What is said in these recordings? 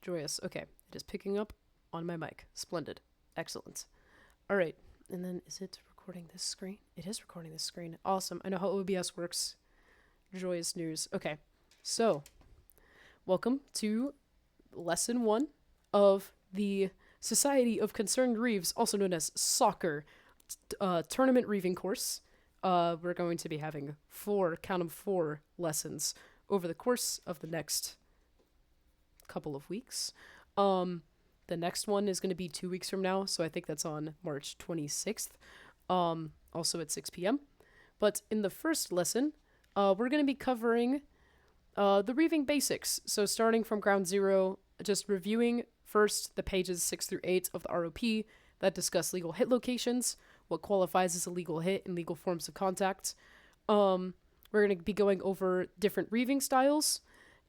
Joyous. Okay, it is picking up on my mic. Splendid. Excellent. All right, and then is it recording this screen? It is recording this screen. Awesome. I know how OBS works. Joyous news. Okay, so welcome to lesson 1 of the Society of Concerned Reeves, also known as SoCR, tournament reeving course. We're going to be having 4 lessons over the course of the next couple of weeks. The next one is going to be 2 weeks from now, so I think that's on March 26th, also at 6 p.m. But in the first lesson, we're going to be covering the Reeving Basics. So starting from ground zero, just reviewing first the pages 6 through 8 of the ROP that discuss legal hit locations, what qualifies as a legal hit, and legal forms of contact. We're going to be going over different reeving styles,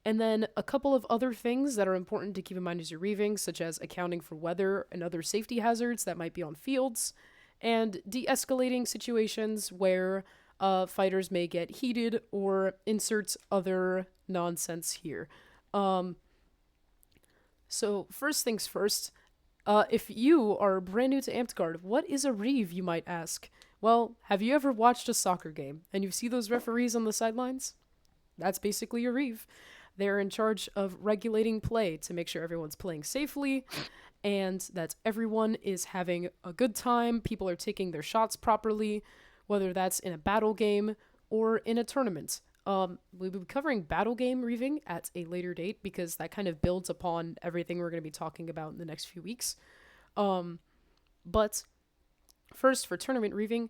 and then a couple of other things that are important to keep in mind as you're reeving, such as accounting for weather and other safety hazards that might be on fields, and de-escalating situations where fighters may get heated or insert other nonsense here. So first things first, if you are brand new to Amtgard, what is a reeve, you might ask? Well, have you ever watched a soccer game and you see those referees on the sidelines? That's basically a reeve. They're in charge of regulating play to make sure everyone's playing safely and that everyone is having a good time, people are taking their shots properly, whether that's in a battle game or in a tournament. We'll be covering battle game reeving at a later date because that kind of builds upon everything we're going to be talking about in the next few weeks. But first, for tournament reeving,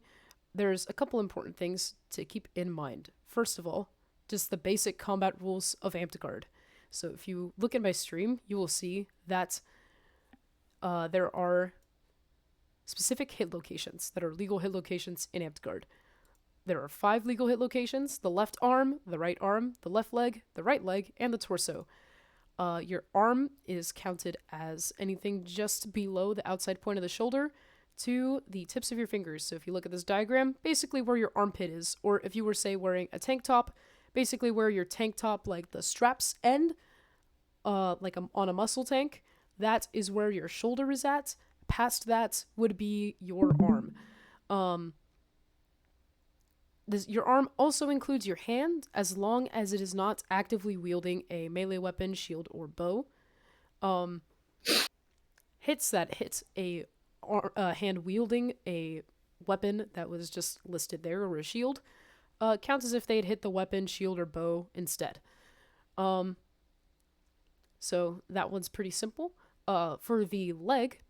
there's a couple important things to keep in mind. First of all, just the basic combat rules of Amtgard. So if you look at my stream, you will see that there are specific hit locations that are legal hit locations in Amtgard. There are 5 legal hit locations: the left arm, the right arm, the left leg, the right leg, and the torso. Your arm is counted as anything just below the outside point of the shoulder to the tips of your fingers. So if you look at this diagram, basically where your armpit is, or if you were, say, wearing a tank top, basically where your tank top, like the straps end, like on a muscle tank, that is where your shoulder is at. Past that would be your arm. Your arm also includes your hand, as long as it is not actively wielding a melee weapon, shield, or bow. Hits that hit a hand wielding a weapon that was just listed there, or a shield, counts as if they had hit the weapon, shield, or bow instead. So that one's pretty simple. For the leg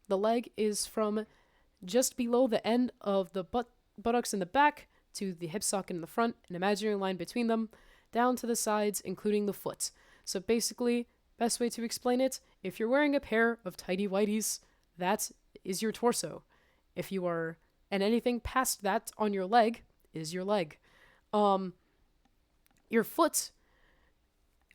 is from just below the end of the buttocks in the back to the hip socket in the front, an imaginary line between them, down to the sides, including the foot. So basically, best way to explain it, if you're wearing a pair of tidy whities, that is your torso. And anything past that on your leg is your leg. Your foot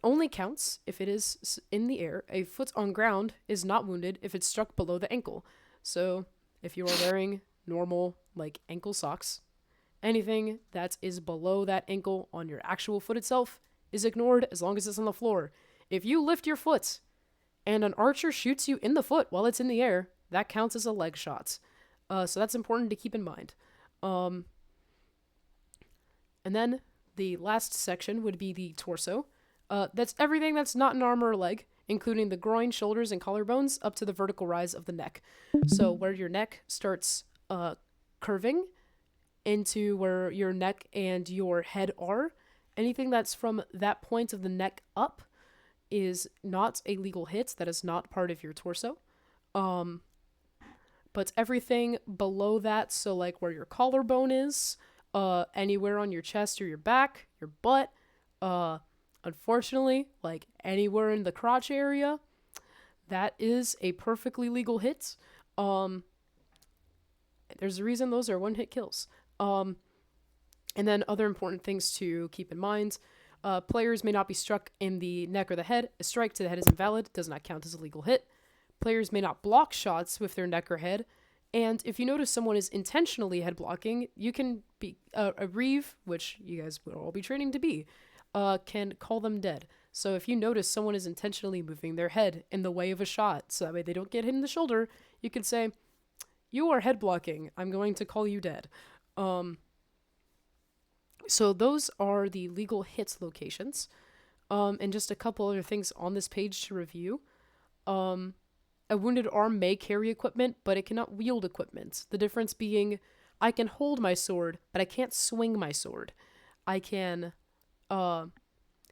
only counts if it is in the air. A foot on ground is not wounded if it's struck below the ankle. So if you are wearing normal, like, ankle socks, anything that is below that ankle on your actual foot itself is ignored as long as it's on the floor. If you lift your foot and an archer shoots you in the foot while it's in the air, that counts as a leg shot. So that's important to keep in mind. And then the last section would be the torso. That's everything that's not an arm or a leg, including the groin, shoulders, and collarbones up to the vertical rise of the neck. So where your neck starts curving into where your neck and your head are, anything that's from that point of the neck up is not a legal hit. That is not part of your torso. But everything below that, so like where your collarbone is, anywhere on your chest or your back, your butt, unfortunately, like anywhere in the crotch area, that is a perfectly legal hit. There's a reason those are one-hit kills. And then other important things to keep in mind. Players may not be struck in the neck or the head. A strike to the head is invalid, does not count as a legal hit. Players may not block shots with their neck or head. And if you notice someone is intentionally head blocking, you can be a reeve, which you guys will all be training to be, can call them dead. So if you notice someone is intentionally moving their head in the way of a shot, so that way they don't get hit in the shoulder, you can say, "You are head blocking. I'm going to call you dead." So those are the legal hits locations. And just a couple other things on this page to review. A wounded arm may carry equipment, but it cannot wield equipment. The difference being, I can hold my sword, but I can't swing my sword. I can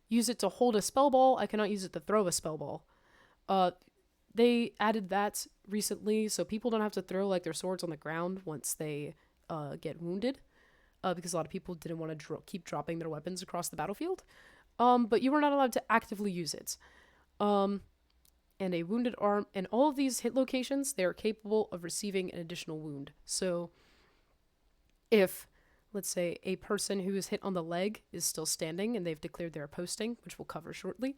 use it to hold a spell ball. I cannot use it to throw a spell ball. They added that recently, so people don't have to throw like their swords on the ground once they get wounded, because a lot of people didn't want to keep dropping their weapons across the battlefield. But you were not allowed to actively use it. And a wounded arm, and all of these hit locations, they are capable of receiving an additional wound. So if, let's say, a person who is hit on the leg is still standing and they've declared their posting, which we'll cover shortly,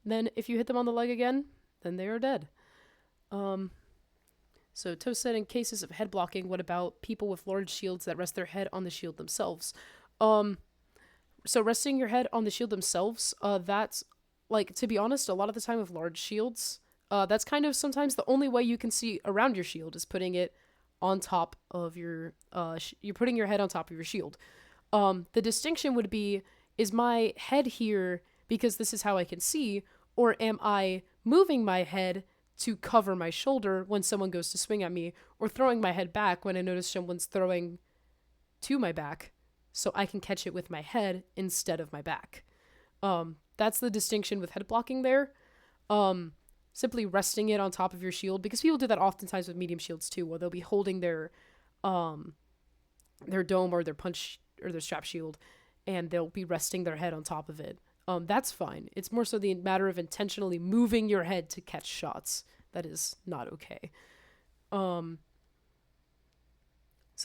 then if you hit them on the leg again, then they are dead. So Toast said, in cases of head blocking, what about people with large shields that rest their head on the shield themselves? So resting your head on the shield themselves, that's, like, to be honest, a lot of the time with large shields, that's kind of sometimes the only way you can see around your shield is putting it on top of your, you're putting your head on top of your shield. The distinction would be, is my head here because this is how I can see, or am I moving my head to cover my shoulder when someone goes to swing at me, or throwing my head back when I notice someone's throwing to my back, so I can catch it with my head instead of my back. That's the distinction with head blocking there. Simply resting it on top of your shield, because people do that oftentimes with medium shields too, where they'll be holding their dome or their punch or their strap shield, and they'll be resting their head on top of it. That's fine. It's more so the matter of intentionally moving your head to catch shots. That is not okay. So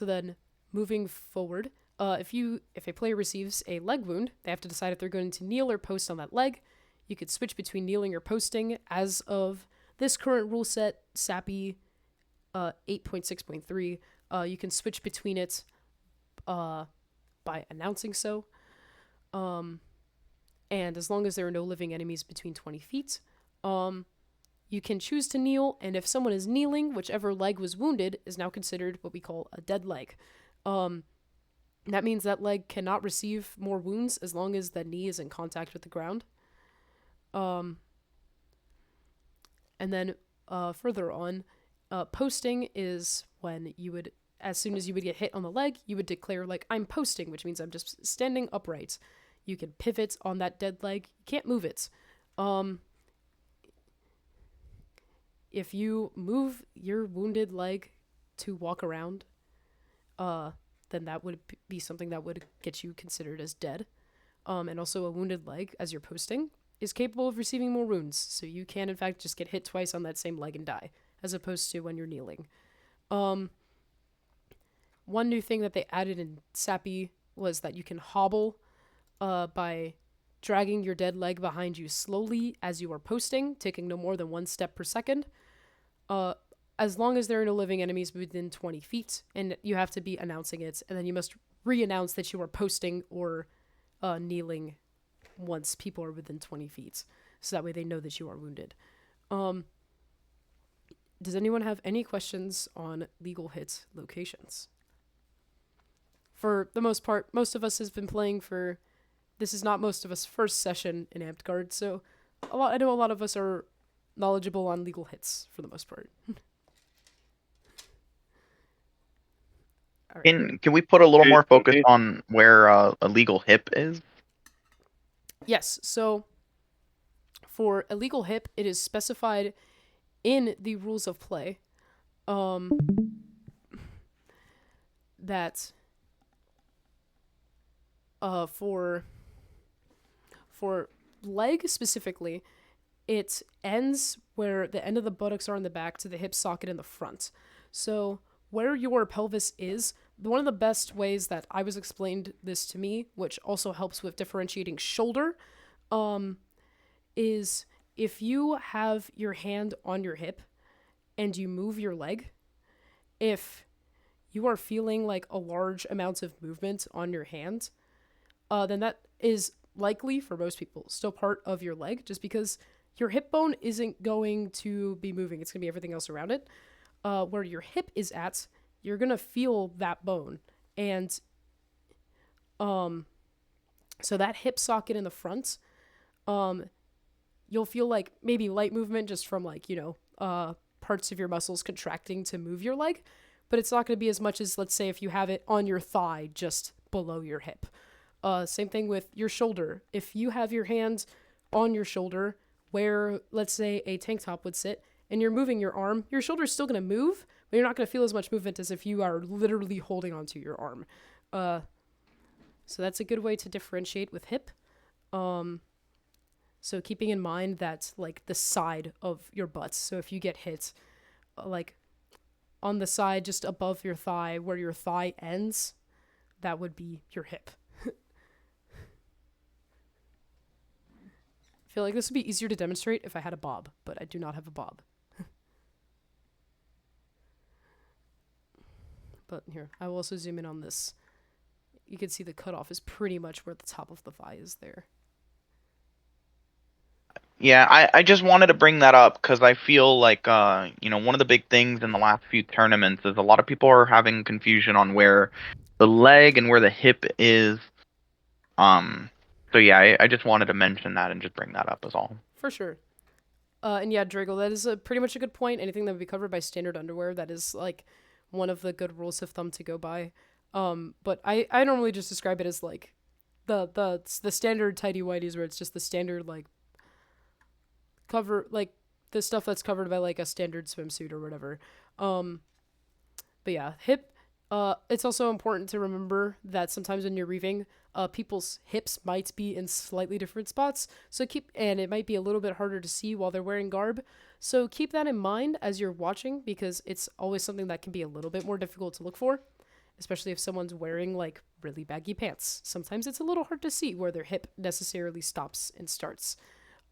then, moving forward, if a player receives a leg wound, they have to decide if they're going to kneel or post on that leg. You could switch between kneeling or posting. As of this current rule set, SAPI 8.6.3, you can switch between it by announcing so. And as long as there are no living enemies between 20 feet, you can choose to kneel, and if someone is kneeling, whichever leg was wounded is now considered what we call a dead leg. That means that leg cannot receive more wounds as long as the knee is in contact with the ground. And then further on, posting is when you would, as soon as you would get hit on the leg, you would declare, like, I'm posting, which means I'm just standing upright. You can pivot on that dead leg. You can't move it. If you move your wounded leg to walk around, then that would be something that would get you considered as dead. And also a wounded leg, as you're posting, is capable of receiving more wounds. So you can, in fact, just get hit twice on that same leg and die, as opposed to when you're kneeling. One new thing that they added in SAPI was that you can hobble by dragging your dead leg behind you slowly as you are posting, taking no more than 1 step per second. As long as there are no living enemies within 20 feet, and you have to be announcing it, and then you must re-announce that you are posting or kneeling once people are within 20 feet, so that way they know that you are wounded. Does anyone have any questions on legal hit locations? For the most part, most of us has been playing for... This is not most of us' first session in Amtgard, so I know a lot of us are knowledgeable on legal hits for the most part. All right. Can we put a little more focus on where a legal hip is? Yes, so for a legal hip, it is specified in the rules of play that for leg specifically, it ends where the end of the buttocks are in the back to the hip socket in the front. So where your pelvis is, one of the best ways that I was explained this to me, which also helps with differentiating shoulder, is if you have your hand on your hip and you move your leg, if you are feeling like a large amount of movement on your hand, then that is likely for most people still part of your leg, just because your hip bone isn't going to be moving. It's going to be everything else around it. Where your hip is at, you're going to feel that bone. And so that hip socket in the front, you'll feel like maybe light movement just from like, parts of your muscles contracting to move your leg, but it's not going to be as much as, let's say, if you have it on your thigh just below your hip. Same thing with your shoulder. If you have your hands on your shoulder where, let's say, a tank top would sit, and you're moving your arm, your shoulder's still going to move, but you're not going to feel as much movement as if you are literally holding onto your arm. So that's a good way to differentiate with hip. So keeping in mind that, like, the side of your butt. So if you get hit, like, on the side just above your thigh, where your thigh ends, that would be your hip. I feel like this would be easier to demonstrate if I had a bob, but I do not have a bob. But here, I will also zoom in on this. You can see the cutoff is pretty much where the top of the thigh is there. Yeah, I just wanted to bring that up because I feel like, one of the big things in the last few tournaments is a lot of people are having confusion on where the leg and where the hip is. So yeah, I just wanted to mention that and just bring that up as all. For sure. And yeah, Driggle, that is pretty much a good point. Anything that would be covered by standard underwear, that is like one of the good rules of thumb to go by. But I normally just describe it as like the standard tidy whities, where it's just the standard like cover, like the stuff that's covered by like a standard swimsuit or whatever. But yeah, hip. It's also important to remember that sometimes when you're reeving, people's hips might be in slightly different spots. And it might be a little bit harder to see while they're wearing garb. So keep that in mind as you're watching, because it's always something that can be a little bit more difficult to look for, especially if someone's wearing like really baggy pants. Sometimes it's a little hard to see where their hip necessarily stops and starts.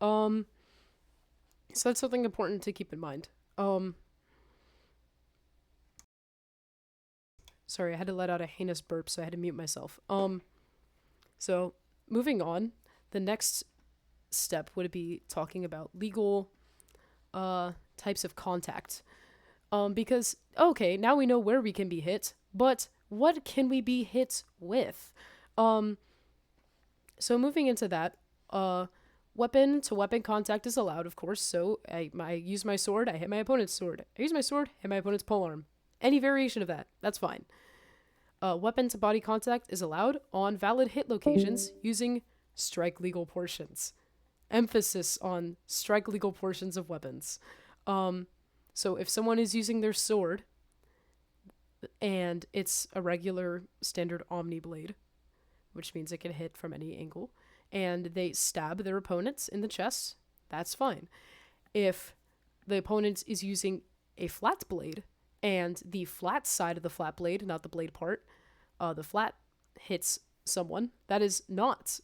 So that's something important to keep in mind. Sorry, I had to let out a heinous burp, so I had to mute myself. So moving on, the next step would be talking about legal types of contact. Because, okay, now we know where we can be hit, but what can we be hit with? So moving into that, weapon to weapon contact is allowed, of course. So I use my sword, I hit my opponent's sword. I use my sword, hit my opponent's polearm. Any variation of that, that's fine. Weapon to body contact is allowed on valid hit locations using strike legal portions. Emphasis on strike legal portions of weapons. So if someone is using their sword and it's a regular standard Omni blade, which means it can hit from any angle, and they stab their opponents in the chest, that's fine. If the opponent is using a flat blade and the flat side of the flat blade, not the blade part, the flat hits someone, that is not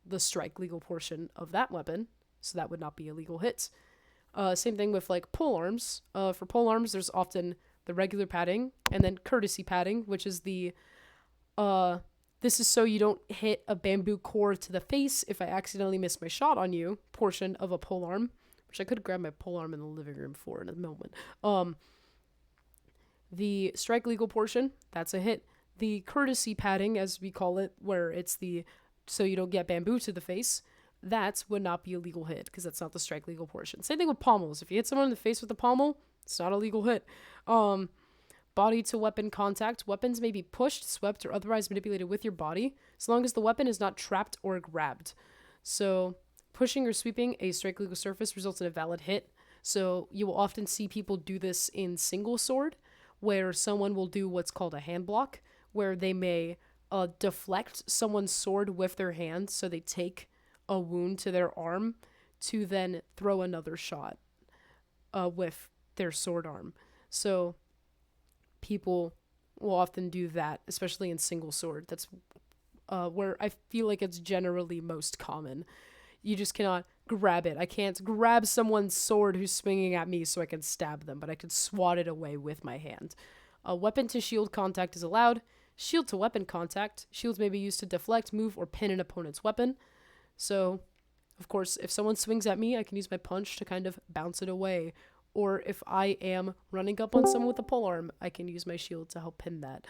the strike legal portion of that weapon, so that would not be a legal hit. Same thing with like polearms. For polearms, there's often the regular padding and then courtesy padding, which is the this is so you don't hit a bamboo cord to the face if I accidentally miss my shot on you portion of a polearm, which I could grab my polearm in the living room for in a moment. The strike legal portion, that's a hit. The courtesy padding, as we call it, where it's the so you don't get bamboo to the face, that would not be a legal hit because that's not the strike legal portion. Same thing with pommels. If you hit someone in the face with a pommel, it's not a legal hit. Body to weapon contact. Weapons may be pushed, swept, or otherwise manipulated with your body, as long as the weapon is not trapped or grabbed. So pushing or sweeping a strike legal surface results in a valid hit. So you will often see people do this in single sword, where someone will do what's called a hand block, where they may deflect someone's sword with their hand, so they take a wound to their arm to then throw another shot with their sword arm. So people will often do that, especially in single sword. That's where I feel like it's generally most common. You just cannot grab it. I can't grab someone's sword who's swinging at me so I can stab them, but I can swat it away with my hand. Weapon to shield contact is allowed. Shield to weapon contact. Shields may be used to deflect, move, or pin an opponent's weapon. So, of course, if someone swings at me, I can use my punch to kind of bounce it away. Or if I am running up on someone with a polearm, I can use my shield to help pin that.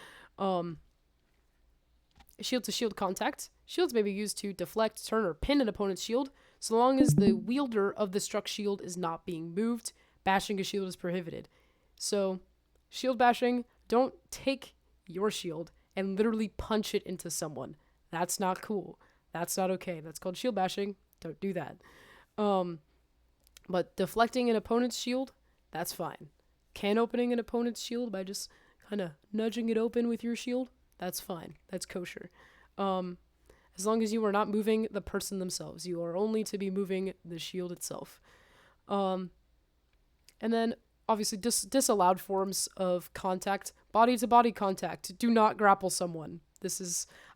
Shield to shield contact. Shields may be used to deflect, turn, or pin an opponent's shield, so long as the wielder of the struck shield is not being moved. Bashing a shield is prohibited. So, shield bashing, don't take your shield and literally punch it into someone. That's not cool. That's not okay. That's called shield bashing. Don't do that. But deflecting an opponent's shield, that's fine. Can opening an opponent's shield by just kind of nudging it open with your shield, that's fine. That's kosher. As long as you are not moving the person themselves. You are only to be moving the shield itself. And then, obviously, disallowed forms of contact. Body-to-body contact. Do not grapple someone.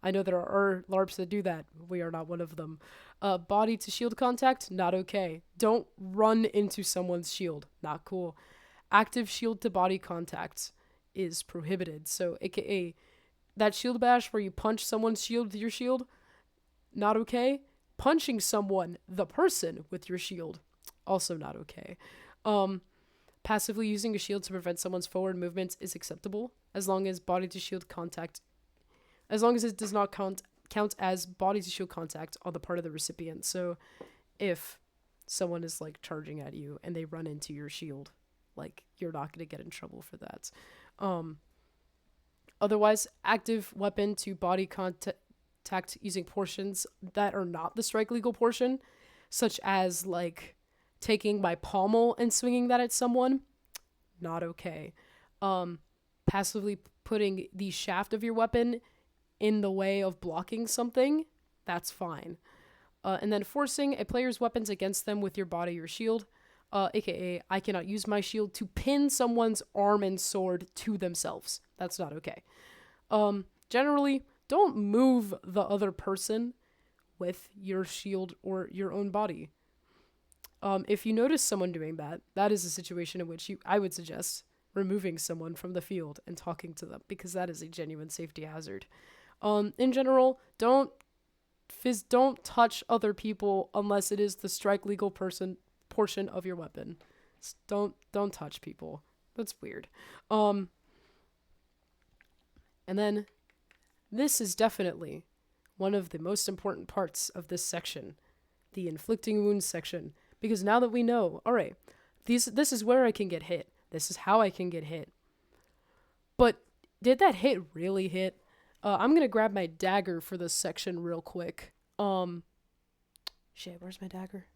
I know there are LARPs that do that. We are not one of them. Body-to-shield contact, not okay. Don't run into someone's shield. Not cool. Active shield-to-body contact is prohibited. So, aka, that shield bash where you punch someone's shield with your shield, not okay. Punching someone, the person, with your shield, also not okay. Passively using a shield to prevent someone's forward movements is acceptable, as long as body-to-shield contact, as long as it does not count as body-to-shield contact on the part of the recipient. So, if someone is, like, charging at you and they run into your shield, like, you're not going to get in trouble for that. Otherwise, active weapon to body contact using portions that are not the strike legal portion, such as, like, taking my pommel and swinging that at someone, not okay. Passively putting the shaft of your weapon in the way of blocking something, that's fine. And then forcing a player's weapons against them with your body or shield, aka I cannot use my shield to pin someone's arm and sword to themselves. That's not okay. Generally, don't move the other person with your shield or your own body. If you notice someone doing that, that is a situation in which I would suggest removing someone from the field and talking to them, because that is a genuine safety hazard. In general, don't touch other people unless it is the strike legal portion of your weapon. Don't touch people. That's weird. And then this is definitely one of the most important parts of this section, the inflicting wounds section, because now that we know, all right, this is where I can get hit. This is how I can get hit. But did that hit really hit? I'm going to grab my dagger for this section real quick. Shit, where's my dagger?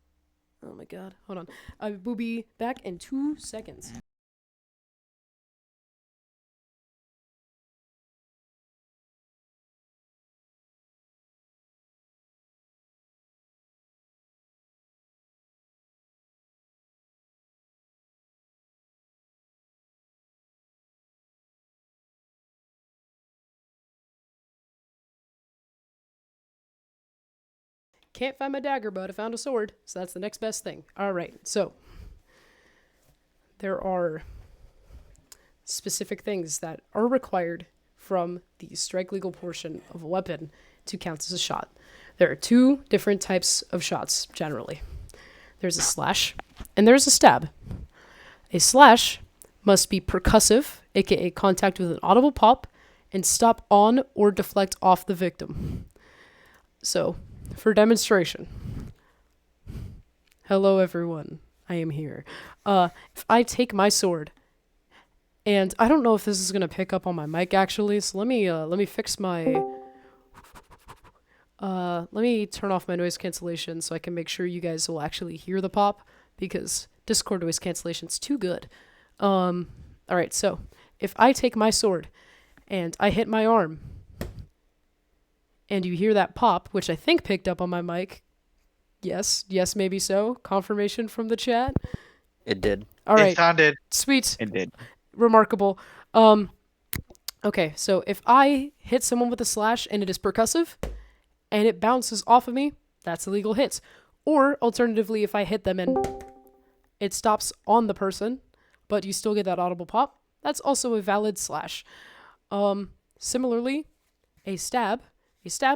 Oh my god. Hold on. I will be back in 2 seconds. Can't find my dagger, but I found a sword, so that's the next best thing. Alright, so there are specific things that are required from the strike legal portion of a weapon to count as a shot. There are 2 different types of shots, generally. There's a slash, and there's a stab. A slash must be percussive, aka contact with an audible pop, and stop on or deflect off the victim. So, for demonstration. Hello everyone, I am here. If I take my sword, and I don't know if this is gonna pick up on my mic actually, so let me fix my, let me turn off my noise cancellation so I can make sure you guys will actually hear the pop, because Discord noise cancellation's too good. Alright, so, if I take my sword, and I hit my arm, and you hear that pop, which I think picked up on my mic. Yes, maybe so. Confirmation from the chat. It did. All right. It sounded. Sweet. It did. Remarkable. Okay, so if I hit someone with a slash and it is percussive, and it bounces off of me, that's a legal hit. Or, alternatively, if I hit them and it stops on the person, but you still get that audible pop, that's also a valid slash. Similarly, a stab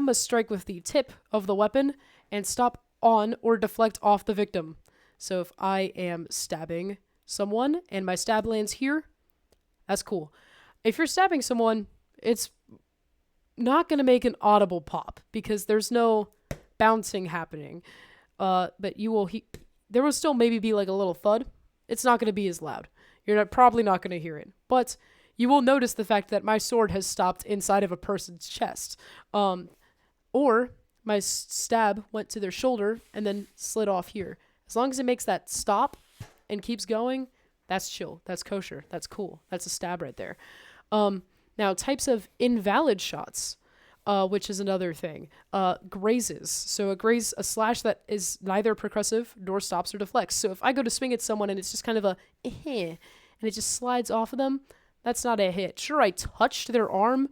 must strike with the tip of the weapon and stop on or deflect off the victim. So if I am stabbing someone and my stab lands here, that's cool. If you're stabbing someone, it's not going to make an audible pop because there's no bouncing happening. But there will still maybe be like a little thud. It's not going to be as loud. You're probably not going to hear it. But you will notice the fact that my sword has stopped inside of a person's chest. Or my stab went to their shoulder and then slid off here. As long as it makes that stop and keeps going, that's chill. That's kosher. That's cool. That's a stab right there. Now, types of invalid shots, which is another thing. Grazes. So a slash that is neither percussive nor stops or deflects. So if I go to swing at someone and it's just kind of a and it just slides off of them, that's not a hit. Sure, I touched their arm,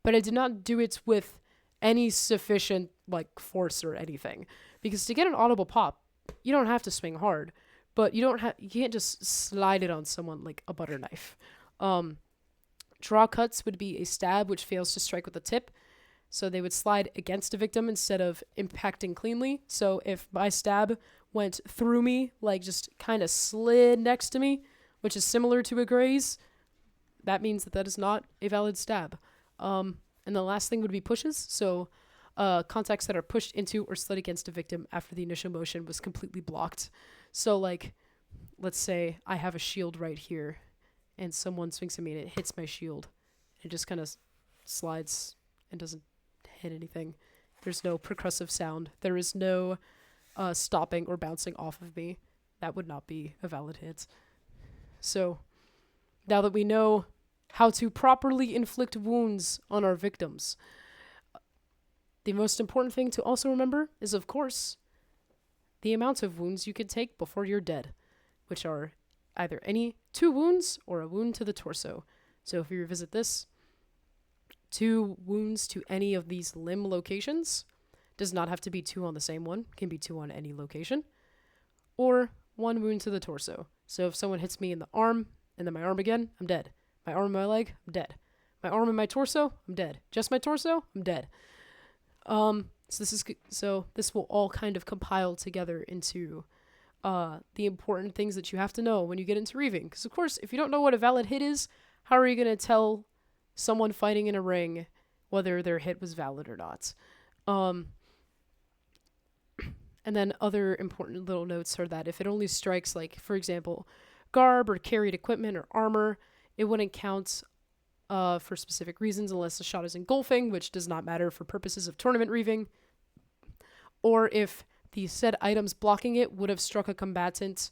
but I did not do it with any sufficient like force or anything. Because to get an audible pop, you don't have to swing hard, but you can't just slide it on someone like a butter knife. Draw cuts would be a stab which fails to strike with the tip. So they would slide against a victim instead of impacting cleanly. So if my stab went through me, like just kind of slid next to me, which is similar to a graze, that means that is not a valid stab. And the last thing would be pushes. So contacts that are pushed into or slid against a victim after the initial motion was completely blocked. So like, let's say I have a shield right here and someone swings at me and it hits my shield. It just kind of slides and doesn't hit anything. There's no percussive sound. There is no stopping or bouncing off of me. That would not be a valid hit. So now that we know how to properly inflict wounds on our victims, the most important thing to also remember is, of course, the amount of wounds you can take before you're dead, which are either any 2 wounds or a wound to the torso. So if you revisit this, 2 wounds to any of these limb locations, does not have to be 2 on the same one, can be 2 on any location, or 1 wound to the torso. So if someone hits me in the arm and then my arm again, I'm dead. My arm and my leg, I'm dead. My arm and my torso, I'm dead. Just my torso, I'm dead. So this will all kind of compile together into the important things that you have to know when you get into reeving. Because of course, if you don't know what a valid hit is, how are you going to tell someone fighting in a ring whether their hit was valid or not? And then other important little notes are that if it only strikes, like, for example, garb or carried equipment or armor, it wouldn't count for specific reasons unless the shot is engulfing, which does not matter for purposes of tournament reeving. Or if the said items blocking it would have struck a combatant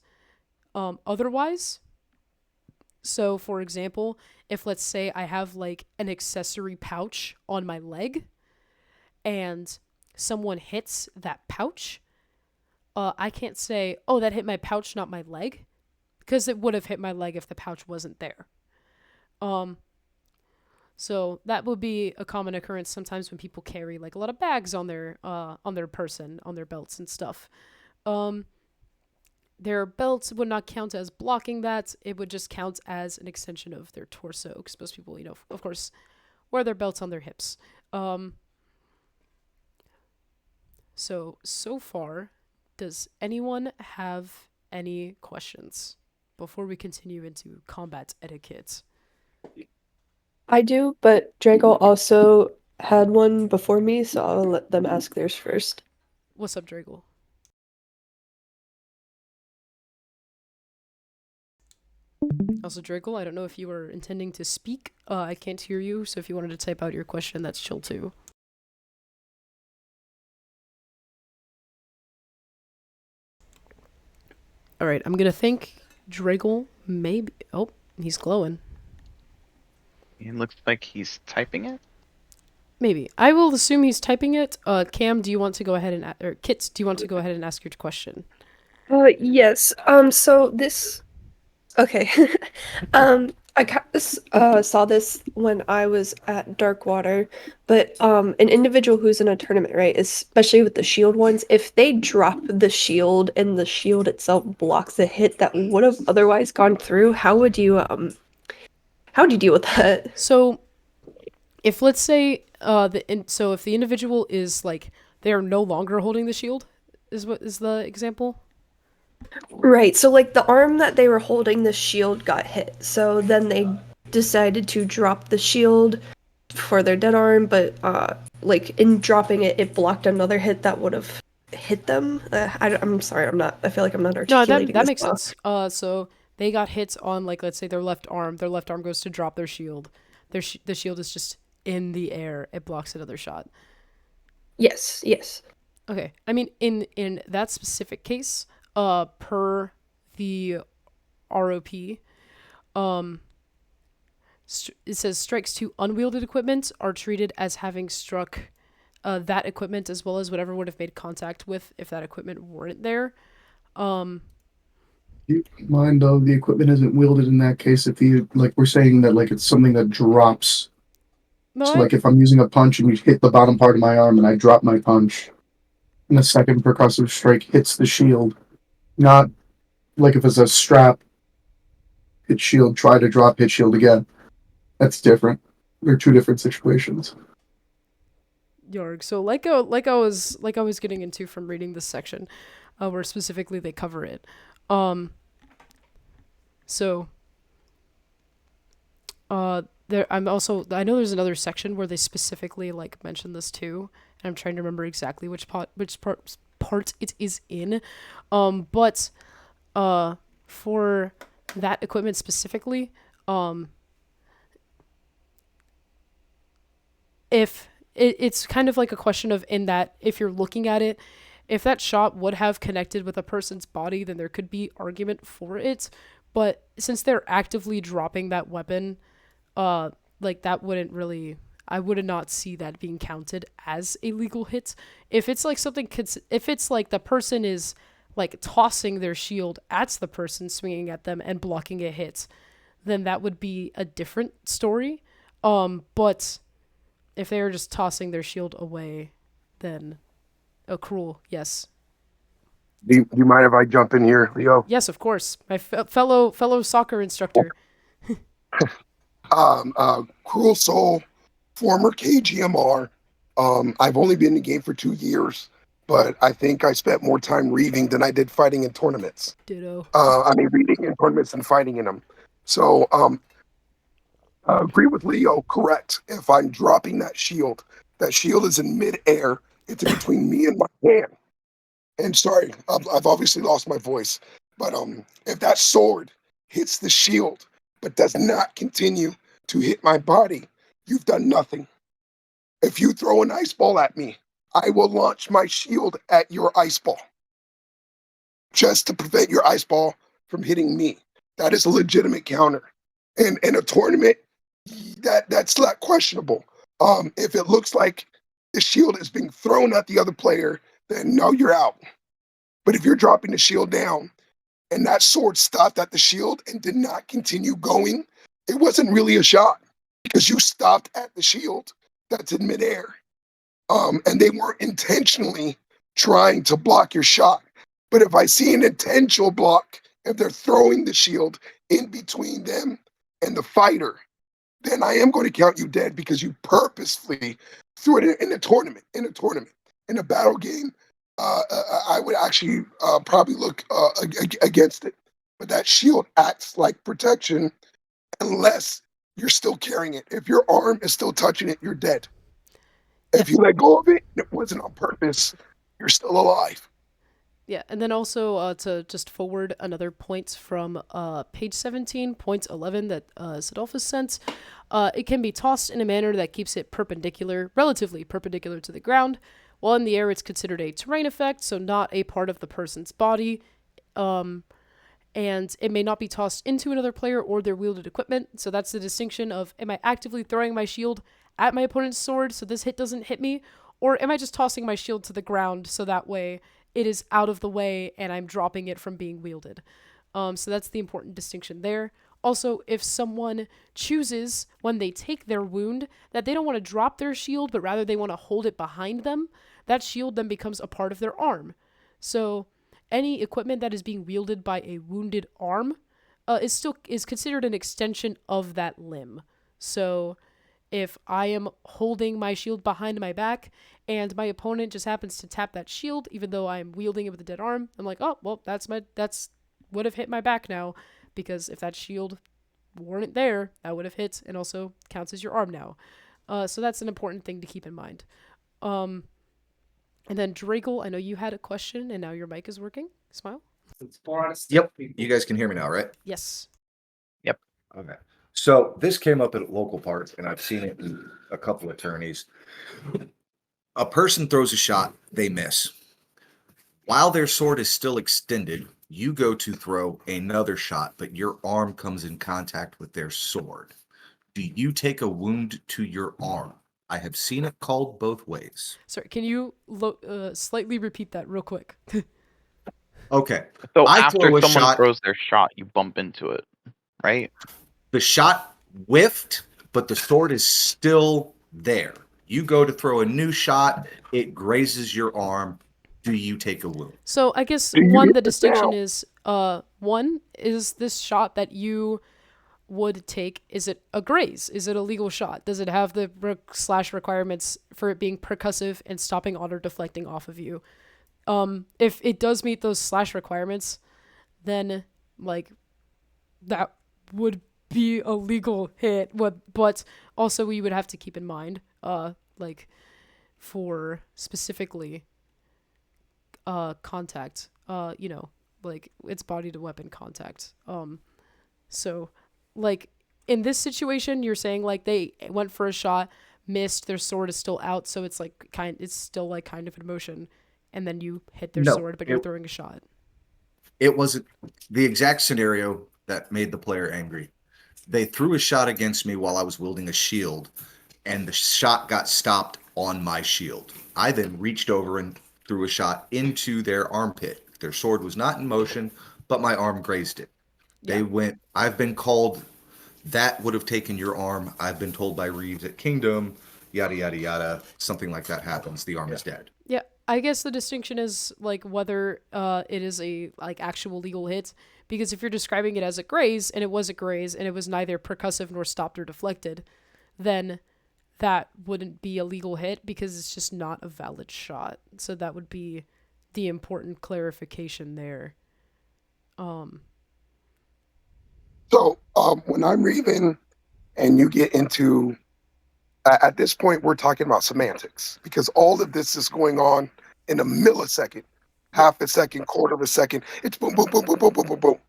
otherwise. So, for example, if let's say I have like an accessory pouch on my leg and someone hits that pouch, I can't say, oh, that hit my pouch, not my leg, because it would have hit my leg if the pouch wasn't there. So that would be a common occurrence sometimes when people carry like a lot of bags on their person, on their belts and stuff. Their belts would not count as blocking that. It would just count as an extension of their torso, because most people, of course, wear their belts on their hips. So far, does anyone have any questions before we continue into combat etiquette? I do, but Drago also had one before me, so I'll let them ask theirs first. What's up, Drago? Also, Drago, I don't know if you were intending to speak. I can't hear you, so if you wanted to type out your question, that's chill too. Alright, I'm gonna think Drago maybe... Oh, he's glowing. It looks like he's typing it. Maybe. I will assume he's typing it. Cam, do you want to go ahead and... Or Kit, do you want to go ahead and ask your question? Yes. So this... Okay. I saw this when I was at Darkwater, but an individual who's in a tournament, right, especially with the shield ones, if they drop the shield and the shield itself blocks a hit that would have otherwise gone through, how would you deal with that? So, if let's say if the individual is like they are no longer holding the shield, is what is the example? Right. So like the arm that they were holding the shield got hit. So then they decided to drop the shield for their dead arm, but like in dropping it, it blocked another hit that would have hit them. I'm sorry, I feel like I'm not No, that articulating that this makes well. sense. So they got hits on, like, let's say their left arm. Their left arm goes to drop their shield. The shield is just in the air. It blocks another shot. Yes, yes. Okay. I mean, in that specific case, per the ROP, um, it says strikes to unwielded equipment are treated as having struck that equipment as well as whatever would have made contact with if that equipment weren't there. Um, Keep in mind though, the equipment isn't wielded in that case. If you like, we're saying that like it's something that drops. no, So like, if I'm using a punch and you hit the bottom part of my arm and I drop my punch, and the second percussive strike hits the shield, not like if it's a strap, hit shield, try to drop, hit shield again. That's different. They're two different situations. Yorg. So like I was getting into from reading this section, where specifically they cover it. So there I know there's another section where they specifically like mention this too, and I'm trying to remember exactly which part it is in. But for that equipment specifically, if it's kind of like a question of, in that if you're looking at it, if that shot would have connected with a person's body, then there could be argument for it. But since they're actively dropping that weapon, like that wouldn't really, I would not see that being counted as a legal hit. If it's like if it's like the person is like tossing their shield at the person swinging at them and blocking a hit, then that would be a different story. But if they are just tossing their shield away, then cruel, yes. Do you mind if I jump in here, Leo? Yes, of course. My fellow soccer instructor. Krewl'Sol, former KGMR. I've only been in the game for 2 years, but I think I spent more time reeving than I did fighting in tournaments. Ditto. Reading in tournaments and fighting in them. So, agree with Leo, correct. If I'm dropping that shield is in midair. It's in between me and my hand. And sorry, I've obviously lost my voice. But if that sword hits the shield, but does not continue to hit my body, you've done nothing. If you throw an ice ball at me, I will launch my shield at your ice ball, just to prevent your ice ball from hitting me. That is a legitimate counter. And in a tournament, that's not questionable. If it looks like the shield is being thrown at the other player, then no, you're out. But if you're dropping the shield down and that sword stopped at the shield and did not continue going, it wasn't really a shot because you stopped at the shield that's in midair. And they weren't intentionally trying to block your shot. But if I see an intentional block, if they're throwing the shield in between them and the fighter, then I am going to count you dead because you purposefully threw it in a tournament. In a battle game, I would actually probably look against it. But that shield acts like protection unless you're still carrying it. If your arm is still touching it, you're dead. If you let go of it, it wasn't on purpose, you're still alive. Yeah, and then also to just forward another point from page 17, point 11 that Sidolphus sent. It can be tossed in a manner that keeps it relatively perpendicular to the ground. While in the air, it's considered a terrain effect, so not a part of the person's body. And it may not be tossed into another player or their wielded equipment. So that's the distinction of, am I actively throwing my shield at my opponent's sword so this hit doesn't hit me? Or am I just tossing my shield to the ground so that way it is out of the way and I'm dropping it from being wielded? So that's the important distinction there. Also, if someone chooses when they take their wound that they don't want to drop their shield, but rather they want to hold it behind them, that shield then becomes a part of their arm. So any equipment that is being wielded by a wounded arm is considered an extension of that limb. So if I am holding my shield behind my back and my opponent just happens to tap that shield, even though I'm wielding it with a dead arm, I'm like, oh, well, that's would have hit my back now, because if that shield weren't there, that would have hit and also counts as your arm now. So that's an important thing to keep in mind. And then Drakel, I know you had a question and now your mic is working. Smile. Yep. You guys can hear me now, right? Yes. Okay. So this came up at local parts, and I've seen it in a couple of tourneys. A person throws a shot, they miss. While their sword is still extended, you go to throw another shot, but your arm comes in contact with their sword. Do you take a wound to your arm? I have seen it called both ways. Sorry, can you slightly repeat that real quick? Okay. So I after throw a someone shot- throws their shot, you bump into it, right? The shot whiffed, but the sword is still there. You go to throw a new shot, it grazes your arm. Do you take a wound? So I guess Do you one, hit the the distinction sound? is, one is this shot that you would take, is it a graze? Is it a legal shot? Does it have the / requirements for it being percussive and stopping auto deflecting off of you? If it does meet those / requirements, then like that would be a legal hit. But also we would have to keep in mind, like for specifically contact, like it's body to weapon contact. So like in this situation, you're saying like they went for a shot, missed, their sword is still out, so it's like it's still like kind of in motion, and then you hit their No, sword, but you're throwing a shot. It wasn't the exact scenario that made the player angry. They threw a shot against me while I was wielding a shield, and the shot got stopped on my shield. I then reached over and threw a shot into their armpit. Their sword was not in motion, but my arm grazed it. They Yeah. went, I've been called, that would have taken your arm. I've been told by Reeves at Kingdom, yada, yada, yada. Something like that happens. The arm is dead. Yeah, I guess the distinction is like whether it is a like actual legal hit, because if you're describing it as a graze and it was a graze and it was neither percussive nor stopped or deflected, then that wouldn't be a legal hit because it's just not a valid shot. So that would be the important clarification there. So when I'm reeving and you get into, at this point, we're talking about semantics because all of this is going on in a millisecond, half a second, quarter of a second. It's boom, boom, boom, boom, boom, boom, boom, boom,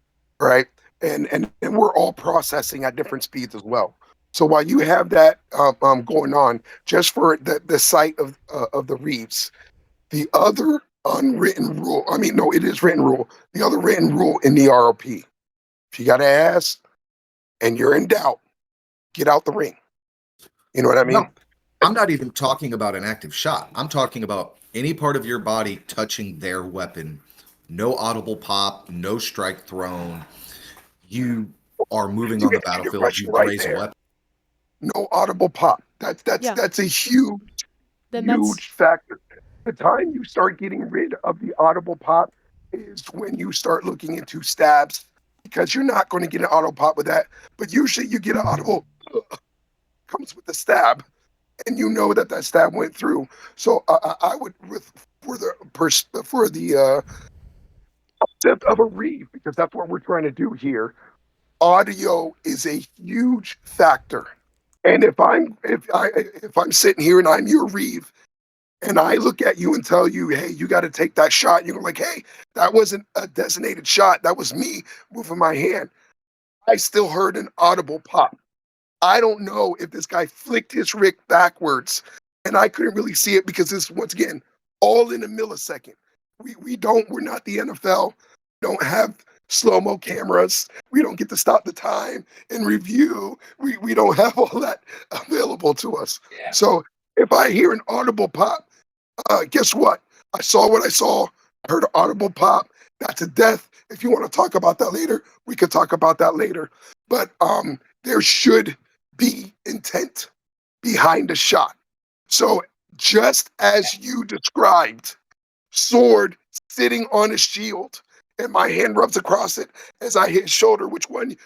right? And we're all processing at different speeds as well. So while you have that going on, just for the site of the Reeves, the other unwritten rule, I mean, no, it is written rule. The other written rule in the ROP, if you got to ask and you're in doubt, get out the ring. You know what I mean? No, I'm not even talking about an active shot. I'm talking about any part of your body touching their weapon. No audible pop, no strike thrown. You are moving on the Answer your battlefield. question You right graze a there. weapon. No audible pop. Yeah. That's a huge, Then that's huge factor. The time you start getting rid of the audible pop is when you start looking into stabs, because you're not going to get an auto pop with that. But usually you get an audible comes with the stab, and you know that stab went through. So I would for the concept of a reeve, because that's what we're trying to do here. Audio is a huge factor. And if I'm sitting here and I'm your reeve, and I look at you and tell you, hey, you got to take that shot, and you're like, hey, that wasn't a designated shot. That was me moving my hand. I still heard an audible pop. I don't know if this guy flicked his Rick backwards, and I couldn't really see it because this, once again, all in a millisecond. We're not the NFL. We don't have slow-mo cameras. We don't get to stop the time and review. We don't have all that available to us. Yeah. So if I hear an audible pop, guess what? I saw what I saw. I heard an audible pop. That's a death. If you want to talk about that later, we could talk about that later. But there should be intent behind a shot. So just as you described, sword sitting on a shield, and my hand rubs across it as I hit shoulder, which one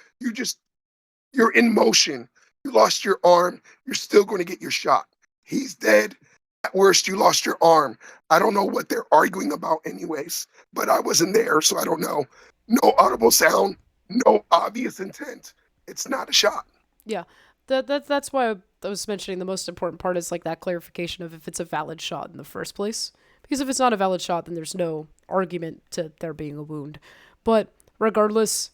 you're in motion. you lost your arm, you're still going to get your shot. He's dead. At worst, you lost your arm. I don't know what they're arguing about, anyways, but I wasn't there, so I don't know. No audible sound, no obvious intent. It's not a shot. Yeah, that's why I was mentioning the most important part is like that clarification of if it's a valid shot in the first place. Because if it's not a valid shot, then there's no argument to there being a wound. But regardless,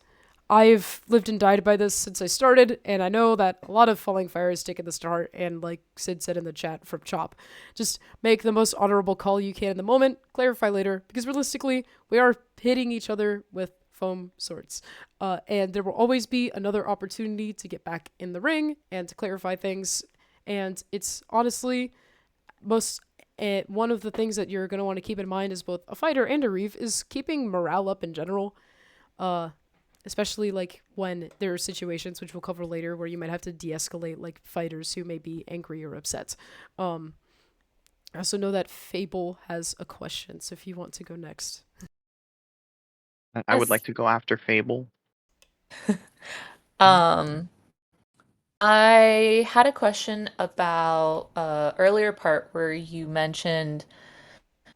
I've lived and died by this since I started, and I know that a lot of Falling Fire has taken this to heart, and like Sid said in the chat from Chop, just make the most honorable call you can in the moment, clarify later, because realistically, we are hitting each other with foam swords. And there will always be another opportunity to get back in the ring and to clarify things, and it's honestly one of the things that you're going to want to keep in mind as both a fighter and a reeve is keeping morale up in general. Especially like when there are situations which we'll cover later where you might have to de-escalate like fighters who may be angry or upset. I also know that Fable has a question, so if you want to go next. I would like to go after Fable. I had a question about earlier part where you mentioned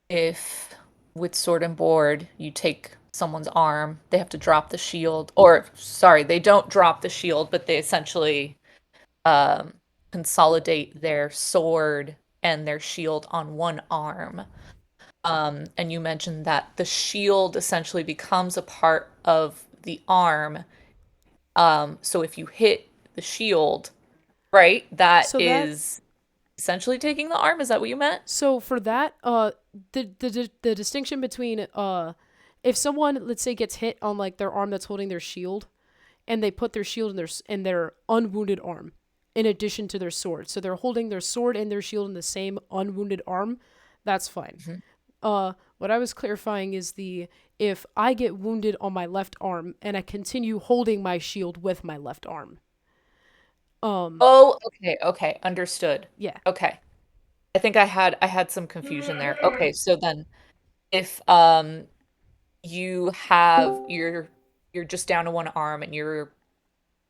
if with sword and board you take someone's arm, they have to drop the shield, or sorry, they don't drop the shield, but they essentially consolidate their sword and their shield on one arm. And you mentioned that the shield essentially becomes a part of the arm. So if you hit the shield, right, that is essentially taking the arm. Is that what you meant? So for that, the distinction between if someone, let's say, gets hit on like their arm that's holding their shield, and they put their shield in their unwounded arm, in addition to their sword, so they're holding their sword and their shield in the same unwounded arm, that's fine. Mm-hmm. What I was clarifying is if I get wounded on my left arm and I continue holding my shield with my left arm. Okay, understood. Yeah. Okay. I think I had some confusion there. Okay, so then if you have you're just down to one arm and your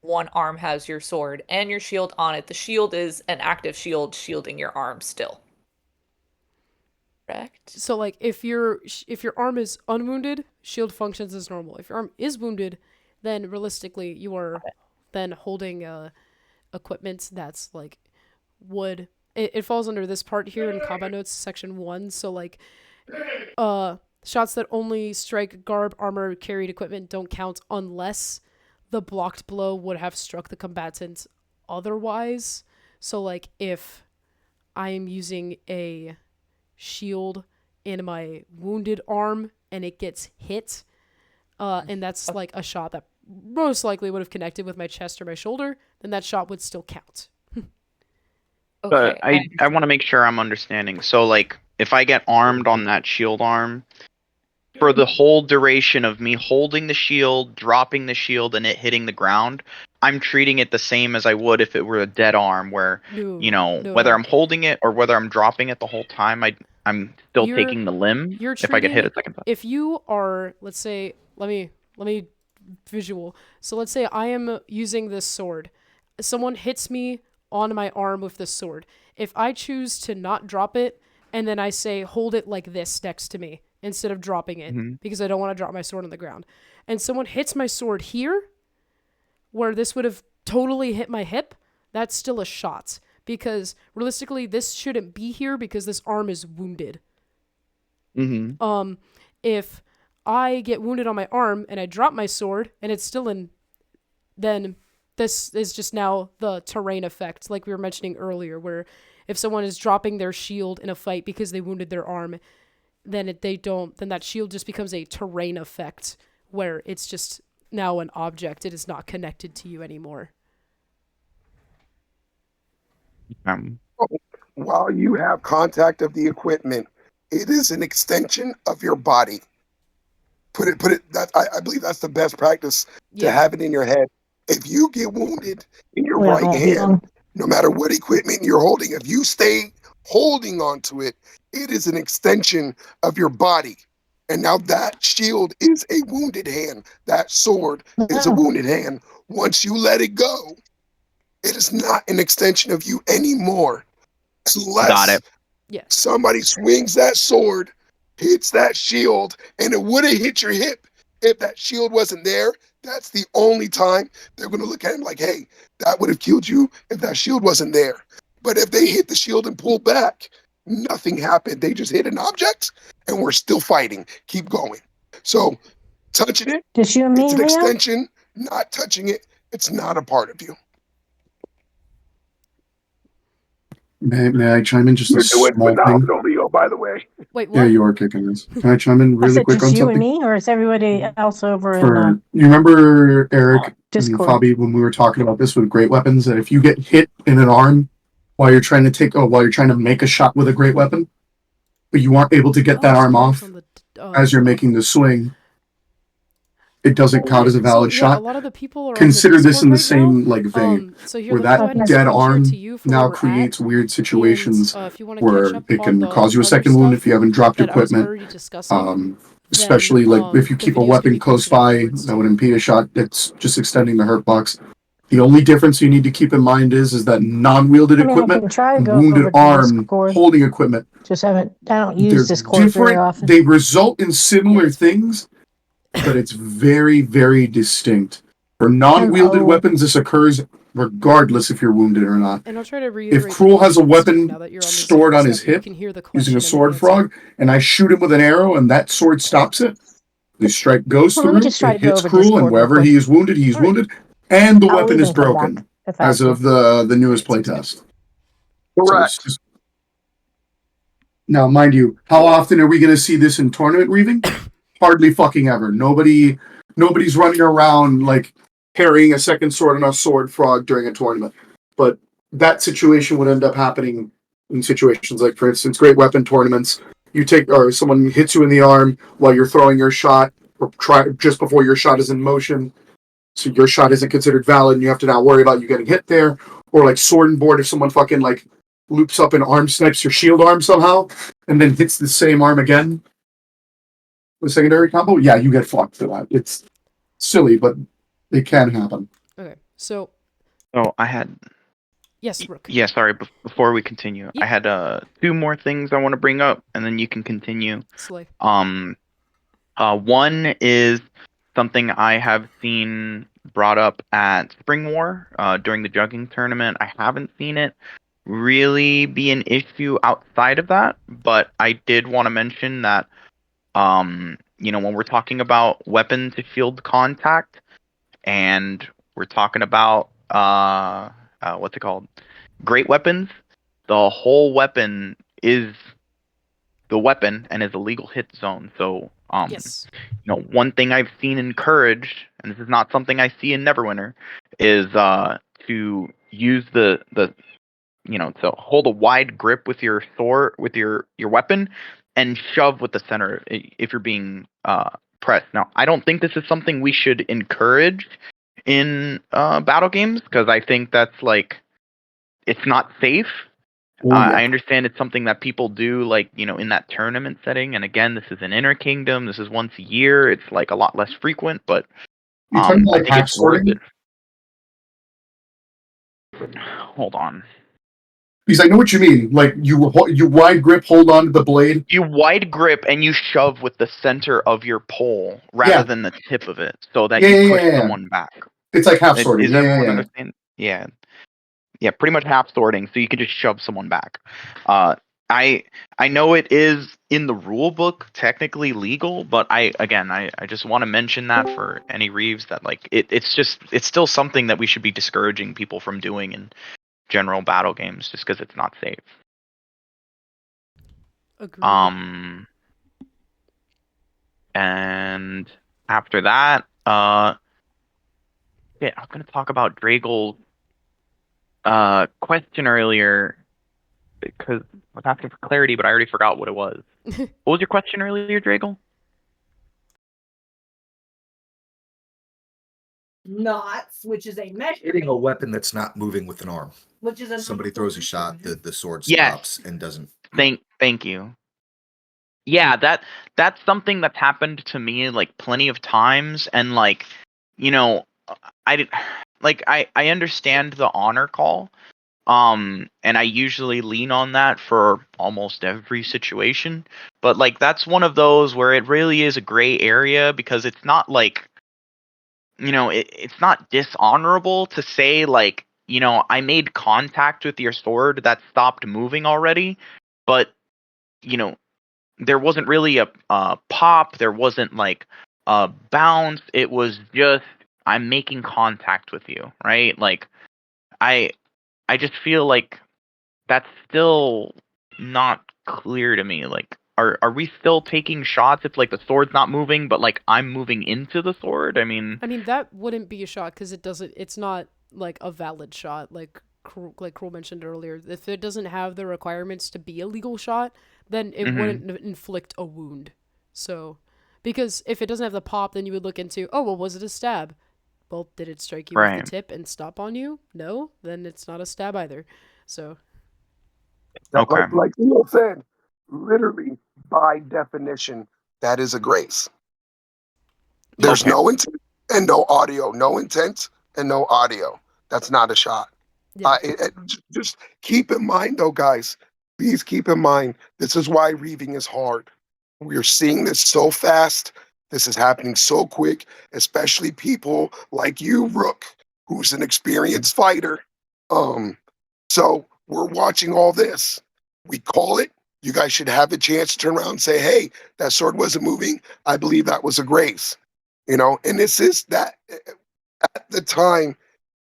one arm has your sword and your shield on it, the shield is an active shield shielding your arm still. Correct? So like if your arm is unwounded, shield functions as normal. If your arm is wounded, then realistically you are then holding equipment that's like wood. It falls under this part here in combat notes section 1. So like shots that only strike garb, armor, carried equipment don't count unless the blocked blow would have struck the combatant otherwise. So like if I'm using a shield in my wounded arm and it gets hit, and that's like a shot that most likely would have connected with my chest or my shoulder, then that shot would still count. But I want to make sure I'm understanding. So like if I get armed on that shield arm, for the whole duration of me holding the shield, dropping the shield, and it hitting the ground, I'm treating it the same as I would if it were a dead arm, where whether I'm holding it or whether I'm dropping it the whole time, I'm still taking the limb if I get hit a second time. If you are, let's say, let me visual. So let's say I am using this sword. Someone hits me on my arm with this sword. If I choose to not drop it, and then I say hold it like this next to me instead of dropping it, because I don't want to drop my sword on the ground, and someone hits my sword here, where this would have totally hit my hip, that's still a shot. Because realistically, this shouldn't be here because this arm is wounded. Mm-hmm. If I get wounded on my arm and I drop my sword and it's still in, then this is just now the terrain effect, like we were mentioning earlier, where if someone is dropping their shield in a fight because they wounded their arm, then then that shield just becomes a terrain effect where it's just now an object. It is not connected to you anymore. While you have contact of the equipment, it is an extension of your body. Put it. That I believe that's the best practice to have it in your head. If you get wounded in your right hand, no matter what equipment you're holding, if you stay holding onto it, it is an extension of your body. And now that shield is a wounded hand. That sword is a wounded hand. Once you let it go, It is not an extension of you anymore. Got Unless it. Yeah. somebody swings that sword, hits that shield, and it would have hit your hip if that shield wasn't there. That's the only time they're going to look at him like, hey, that would have killed you if that shield wasn't there. But if they hit the shield and pull back, nothing happened. They just hit an object, and we're still fighting. Keep going. So touching it, Just you and me, it's an Leo? extension. Not touching it, it's not a part of you. May I chime in just You're a doing small thing? phenomenal, Leo, by the way. Wait, Yeah, what? you are kicking this. Can I chime in I really said quick just on you and something? me, or is everybody else over in For you remember Eric, I mean Discord? Fabi, when we were talking about this with great weapons, that if you get hit in an arm while you're trying to make a shot with a great weapon, but you aren't able to get that arm Squirel's off on as you're making the swing, it doesn't count as a valid so, shot. a lot of the people are Consider on the this in the Discord right same now. like vein, So here, where let me go that ahead and dead screen share arm to you from now where we're at. creates weird situations And if you want to catch where up it on can the cause you a other second wound stuff if you haven't dropped that I was equipment. already discussing, Especially then, like if you the keep a videos can weapon be close posted by afterwards. that would impede a shot, it's just extending the hurt box. The only difference you need to keep in mind is that non-wielded I mean, I equipment can try to and go wounded over to arm Discord. holding equipment, Just I don't they're use Discord very different. often. They result in similar Yeah, it's things, but it's very, very distinct. For non-wielded old. weapons, this occurs regardless if you're wounded or not. And I'll try to If reiterate Krewl'Sol the has a question so now weapon that you're on the stored Zoom on so his that you hip can hear the using question a and the sword answer. frog, and I shoot him with an arrow and that sword stops it, the strike goes Well, let me through, just try it to go hits over Krewl'Sol, Discord and real wherever quick. he is wounded, he's All right. wounded, and the I'll weapon leave is and come back broken if I have as to. of the newest Alright, sounds playtest. So it's Correct. just... Now, mind you, how often are we going to see this in tournament reeving? Hardly fucking ever. Nobody's running around like carrying a second sword on a sword frog during a tournament. But that situation would end up happening in situations like, for instance, great weapon tournaments. Or someone hits you in the arm while you're throwing your shot, or just before your shot is in motion. So your shot isn't considered valid, and you have to now worry about you getting hit there. Or like sword and board, if someone fucking like loops up and arm snipes your shield arm somehow, and then hits the same arm again with secondary combo, yeah, you get fucked for that. It's silly, but it can happen. Okay, so Oh, I had. yes, Rook. Yeah, sorry. Before we continue, Yep. I had two more things I want to bring up, and then you can continue. Slay. One is something I have seen brought up at Spring War during the jugging tournament. I haven't seen it really be an issue outside of that, but I did want to mention that when we're talking about weapon to shield contact, and we're talking about what's it called? Great weapons. The whole weapon is the weapon and is a legal hit zone. So Yes. one thing I've seen encouraged, and this is not something I see in Neverwinter, is to use the to hold a wide grip with your sword, with your weapon, and shove with the center if you're being pressed. Now, I don't think this is something we should encourage in battle games, because I think that's like, it's not safe. I understand it's something that people do, like, in that tournament setting. And again, this is an Inner Kingdom. This is once a year. It's like a lot less frequent, but You're talking about I like think half it's worth sorting? it. Hold on. Because I know what you mean. Like you wide grip, hold on to the blade. You wide grip and you shove with the center of your pole rather than the tip of it, so that you push someone back. It's like half sorting. Is everyone understand? Yeah. Yeah, pretty much half sorting, so you can just shove someone back. I know it is in the rule book technically legal, but I just want to mention that for any Reeves, that like it's still something that we should be discouraging people from doing in general battle games, just because it's not safe. Agreed. And after that, I was gonna talk about Dragel's question earlier, because I was asking for clarity, but I already forgot what it was. What was your question earlier, Dragel? Knots, which is a measure. Hitting a weapon that's not moving with an arm. Which is Somebody throws a shot, the sword Yes. stops and doesn't. Thank you. Yeah, that's something that's happened to me like plenty of times, and like, I like I understand the honor call. And I usually lean on that for almost every situation. But like that's one of those where it really is a gray area because it's not like, it's not dishonorable to say like, I made contact with your sword that stopped moving already, but you know, there wasn't really a pop, there wasn't like a bounce. It was just I'm making contact with you, right? Like I I just feel like that's still not clear to me. Like, are we still taking shots if like the sword's not moving, but like I'm moving into the sword? I mean, I mean, that wouldn't be a shot because it's not like a valid shot, like Krewl'Sol mentioned earlier. If it doesn't have the requirements to be a legal shot, then it mhm, wouldn't inflict a wound. So, because if it doesn't have the pop, then you would look into, oh, well, was it a stab? Well, did it strike you with the right, tip and stop on you? No, then it's not a stab either. So, That, okay, like Leo said, literally by definition, that is a grace. yeah, There's okay, no intent and no audio. No intent and no audio. That's not a shot. yeah, Just keep in mind, though, guys. Please keep in mind. This is why reeving is hard. We're seeing this so fast. This is happening so quick, especially people like you, Rook, who's an experienced fighter. Um, so we're watching all this. We call it. You guys should have a chance to turn around and say, "Hey, that sword wasn't moving. I believe that was a grace." And this is that at the time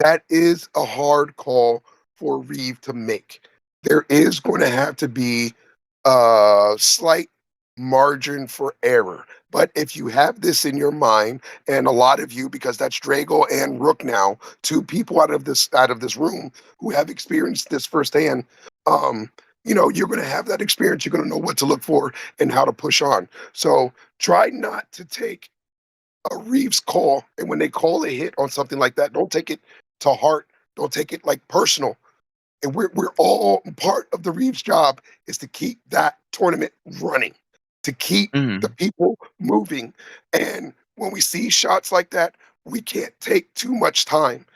that is a hard call for Reeve to make. There is going to have to be a slight margin for error. But if you have this in your mind, and a lot of you, because that's Drago and Rook now, two people out of this room who have experienced this firsthand, you're going to have that experience. You're going to know what to look for and how to push on. So try not to take a Reeves call, and when they call a hit on something like that, don't take it to heart. Don't take it like personal. And we're all part of the Reeves job is to keep that tournament running, to keep the mhm, people moving. And when we see shots like that, we can't take too much time.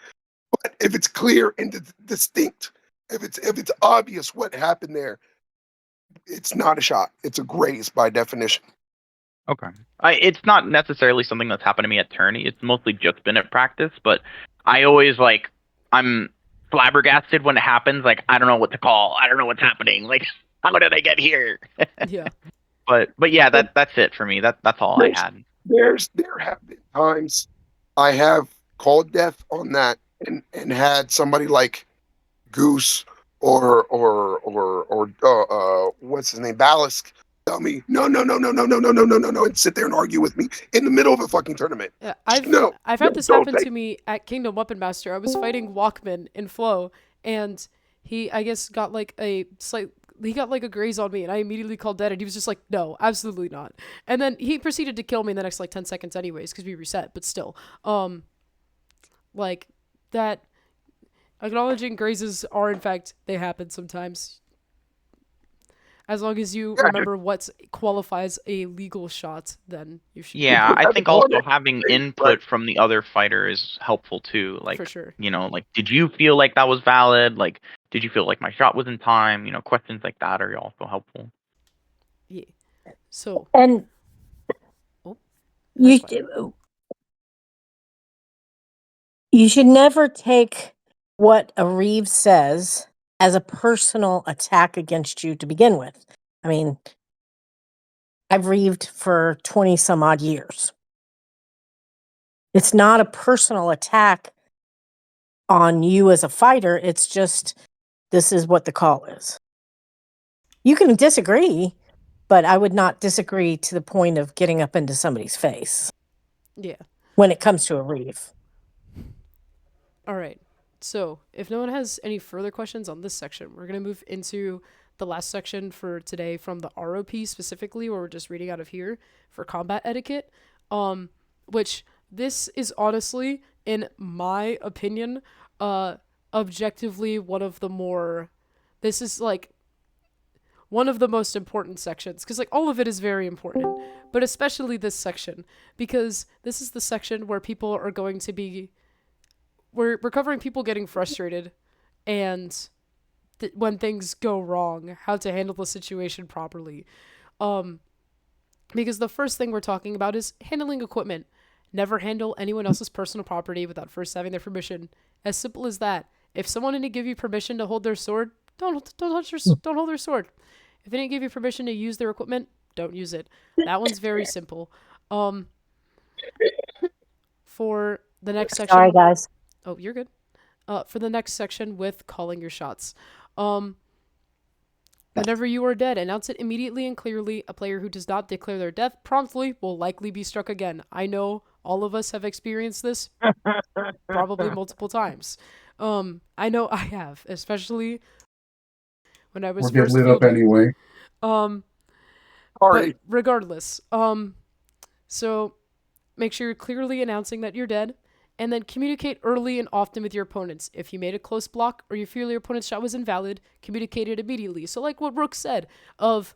But if it's clear and distinct, if it's obvious what happened there, it's not a shot. It's a graze by definition. okay. It's not necessarily something that's happened to me at tourney. It's mostly just been at practice, but I always like I'm flabbergasted when it happens. Like I don't know what to call. I don't know what's happening. Like how did I get here? yeah. But yeah, that's it for me. That's all I There's had. there have been times I have called death on that and had somebody like Goose or what's his name, Ballast, tell me no, and sit there and argue with me in the middle of a fucking tournament. Yeah, No, I've no, had this don't happen take. to me at Kingdom Weapon Master. I was fighting Walkman in Flow, and he, I guess, got like a slight. He got like a graze on me, and I immediately called dead. And he was just like, "No, absolutely not." And then he proceeded to kill me in the next like 10 seconds, anyways, because we reset. But still, like that. Acknowledging grazes are, in fact, they happen sometimes. As long as you Yeah, remember what qualifies a legal shot, then you should be Yeah, good. just I having think on also it, having right? input from the other fighter is helpful too. For Like, sure. like did you feel like that was valid? Like, did you feel like my shot was in time? Questions like that are also helpful. Yeah. So, And oh, you Hardquire. you should never take what a Reeve says as a personal attack against you to begin with. I mean, I've Reeved for 20 some odd years. It's not a personal attack on you as a fighter. It's just, this is what the call is. You can disagree, but I would not disagree to the point of getting up into somebody's face Yeah. when it comes to a Reeve. All right. So, if no one has any further questions on this section, we're going to move into the last section for today from the ROP specifically, where we're just reading out of here for combat etiquette. Which this is honestly, in my opinion, objectively one of the more. This is like one of the most important sections because like all of it is very important, but especially this section because this is the section where people are going to be we're covering people getting frustrated and when things go wrong, how to handle the situation properly. Because the first thing we're talking about is handling equipment. Never handle anyone else's personal property without first having their permission. As simple as that. If someone didn't give you permission to hold their sword, don't hold their sword. If they didn't give you permission to use their equipment, don't use it. That one's very simple. For the next section. Sorry, guys. Oh, you're good. For the next section with calling your shots. Whenever you are dead, announce it immediately and clearly. A player who does not declare their death promptly will likely be struck again. I know all of us have experienced this probably multiple times. I know I have, especially when I was Or get first lit up fielding. anyway. Sorry. But regardless, so make sure you're clearly announcing that you're dead, and then communicate early and often with your opponents. If you made a close block or you feel your opponent's shot was invalid, communicate it immediately. So like what Rook said of,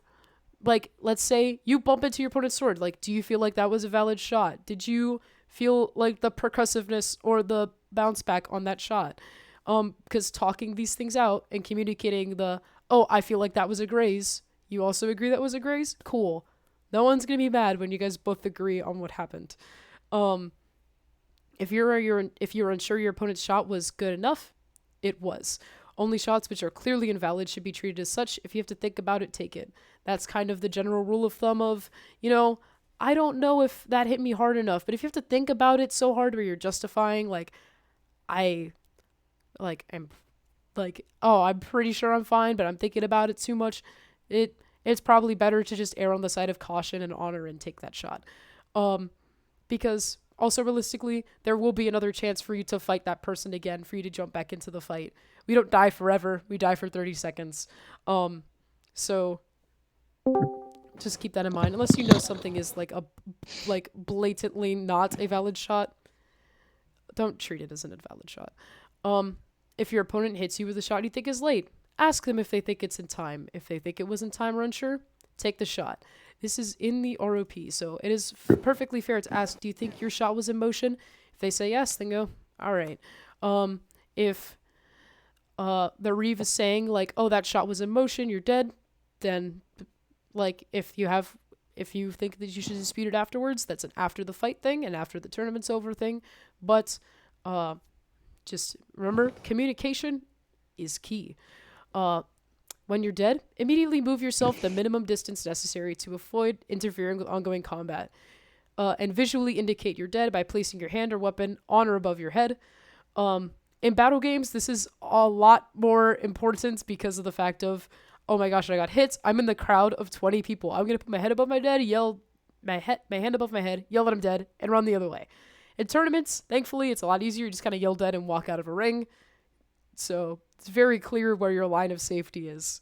like, let's say you bump into your opponent's sword. Like, do you feel like that was a valid shot? Did you feel like the percussiveness or the bounce back on that shot? Because talking these things out and communicating I feel like that was a graze. You also agree that was a graze? Cool. No one's going to be mad when you guys both agree on what happened. If you're unsure your opponent's shot was good enough, it was. Only shots which are clearly invalid should be treated as such. If you have to think about it, take it. That's kind of the general rule of thumb of, I don't know if that hit me hard enough, but if you have to think about it so hard where you're justifying, I'm pretty sure I'm fine, but I'm thinking about it too much, it's probably better to just err on the side of caution and honor and take that shot. Because also realistically, there will be another chance for you to fight that person again, for you to jump back into the fight. We don't die forever. We die for 30 seconds. So just keep that in mind. Unless you know something is blatantly not a valid shot, don't treat it as an invalid shot. If your opponent hits you with a shot you think is late, ask them if they think it's in time. If they think it was in time or unsure, take the shot. This is in the ROP, so it is perfectly fair to ask, do you think your shot was in motion? If they say yes, then go, all right. If the Reeve is saying, that shot was in motion, you're dead, then, if you think that you should dispute it afterwards, that's an after the fight thing, and after the tournament's over thing. But just remember, communication is key. When you're dead, immediately move yourself the minimum distance necessary to avoid interfering with ongoing combat. And visually indicate you're dead by placing your hand or weapon on or above your head. In battle games, this is a lot more important because of the fact of, oh my gosh, I got hit. I'm in the crowd of 20 people. I'm going to put my head above my head, yell, my hand above my head, yell that I'm dead, and run the other way. In tournaments, thankfully, it's a lot easier. You just kind of yell dead and walk out of a ring. So it's very clear where your line of safety is.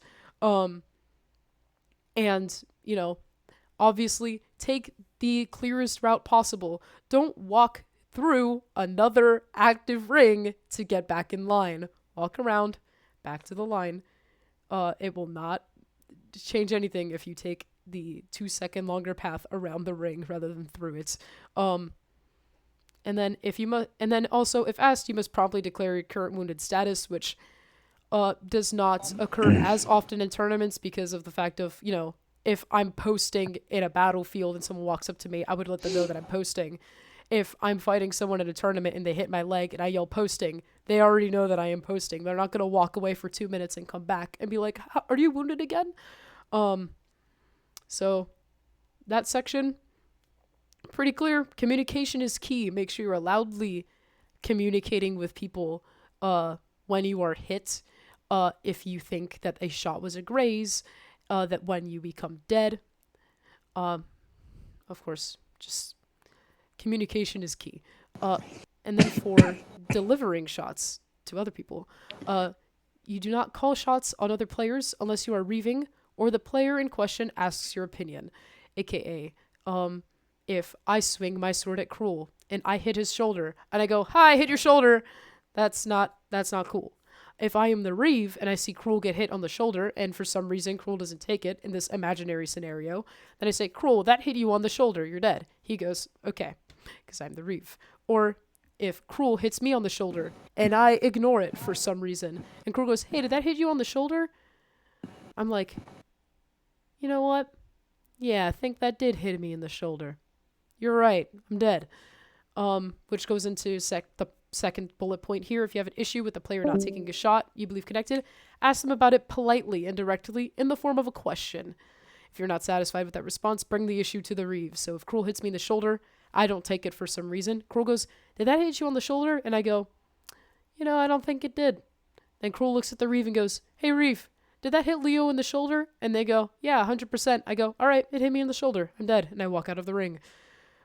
Obviously take the clearest route possible. Don't walk through another active ring to get back in line. Walk around, back to the line. It will not change anything if you take the 2-second longer path around the ring rather than through it. And then also, if asked, you must promptly declare your current wounded status, which does not occur as often in tournaments because of the fact of, if I'm posting in a battlefield and someone walks up to me, I would let them know that I'm posting. If I'm fighting someone in a tournament and they hit my leg and I yell posting, they already know that I am posting. They're not going to walk away for 2 minutes and come back and be like, are you wounded again? So that section, pretty clear. Communication is key. Make sure you're loudly communicating with people when you are hit. If you think that a shot was a graze, that when you become dead. Of course, just communication is key. And then for delivering shots to other people, you do not call shots on other players unless you are reeving or the player in question asks your opinion. AKA, if I swing my sword at Krewl'Sol and I hit his shoulder and I go, hi, I hit your shoulder, that's not cool. If I am the Reeve and I see Krewl'Sol get hit on the shoulder and for some reason Krewl'Sol doesn't take it in this imaginary scenario, then I say, Krewl'Sol, that hit you on the shoulder, you're dead. He goes, okay, because I'm the Reeve. Or if Krewl hits me on the shoulder and I ignore it for some reason, and Krewl goes, hey, did that hit you on the shoulder? I'm like, you know what? Yeah, I think that did hit me in the shoulder. You're right. I'm dead. Which goes into the second bullet point here. If you have an issue with the player not taking a shot you believe connected, ask them about it politely and directly in the form of a question. If you're not satisfied with that response, bring the issue to the Reeve. So if Krewl hits me in the shoulder, I don't take it for some reason. Krewl goes, did that hit you on the shoulder? And I go, I don't think it did. Then Krewl looks at the Reeve and goes, hey, Reeve, did that hit Leo in the shoulder? And they go, yeah, 100%. I go, all right, it hit me in the shoulder. I'm dead. And I walk out of the ring.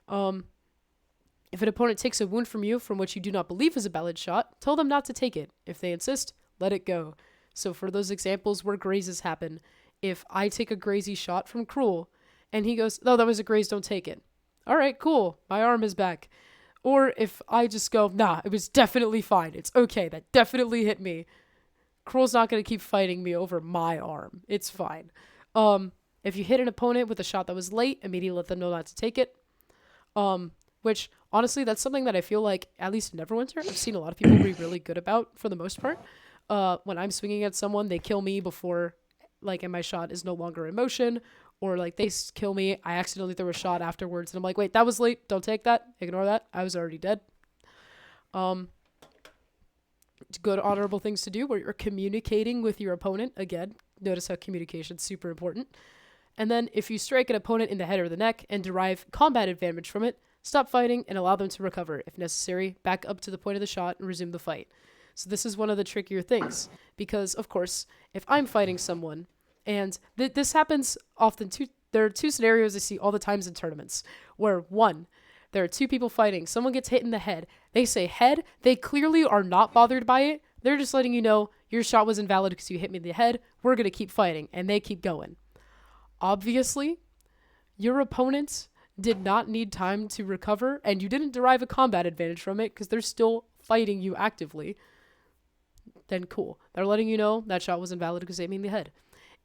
If an opponent takes a wound from you from which you do not believe is a valid shot, tell them not to take it. If they insist, let it go. So for those examples where grazes happen, if I take a grazy shot from Krewl and he goes, oh, that was a graze, don't take it. All right, cool. My arm is back. Or if I just go, nah, it was definitely fine. It's okay. That definitely hit me. Krewl's not going to keep fighting me over my arm. It's fine. If you hit an opponent with a shot that was late, immediately let them know not to take it. Which, honestly, that's something that I feel like, at least in Neverwinter, I've seen a lot of people be really good about for the most part. When I'm swinging at someone, they kill me before, and my shot is no longer in motion, or, they kill me, I accidentally throw a shot afterwards, and I'm like, wait, that was late, don't take that, ignore that, I was already dead. Good honorable things to do where you're communicating with your opponent. Again, notice how communication's super important. And then if you strike an opponent in the head or the neck and derive combat advantage from it, stop fighting and allow them to recover. If necessary, back up to the point of the shot and resume the fight. So this is one of the trickier things because, of course, if I'm fighting someone, and this happens often too, there are two scenarios I see all the times in tournaments where, one, there are two people fighting. Someone gets hit in the head. They say head. They clearly are not bothered by it. They're just letting you know your shot was invalid because you hit me in the head. We're going to keep fighting. And they keep going. Obviously, your opponent did not need time to recover, and you didn't derive a combat advantage from it because they're still fighting you actively. Then cool. They're letting you know that shot was invalid because they hit me in the head.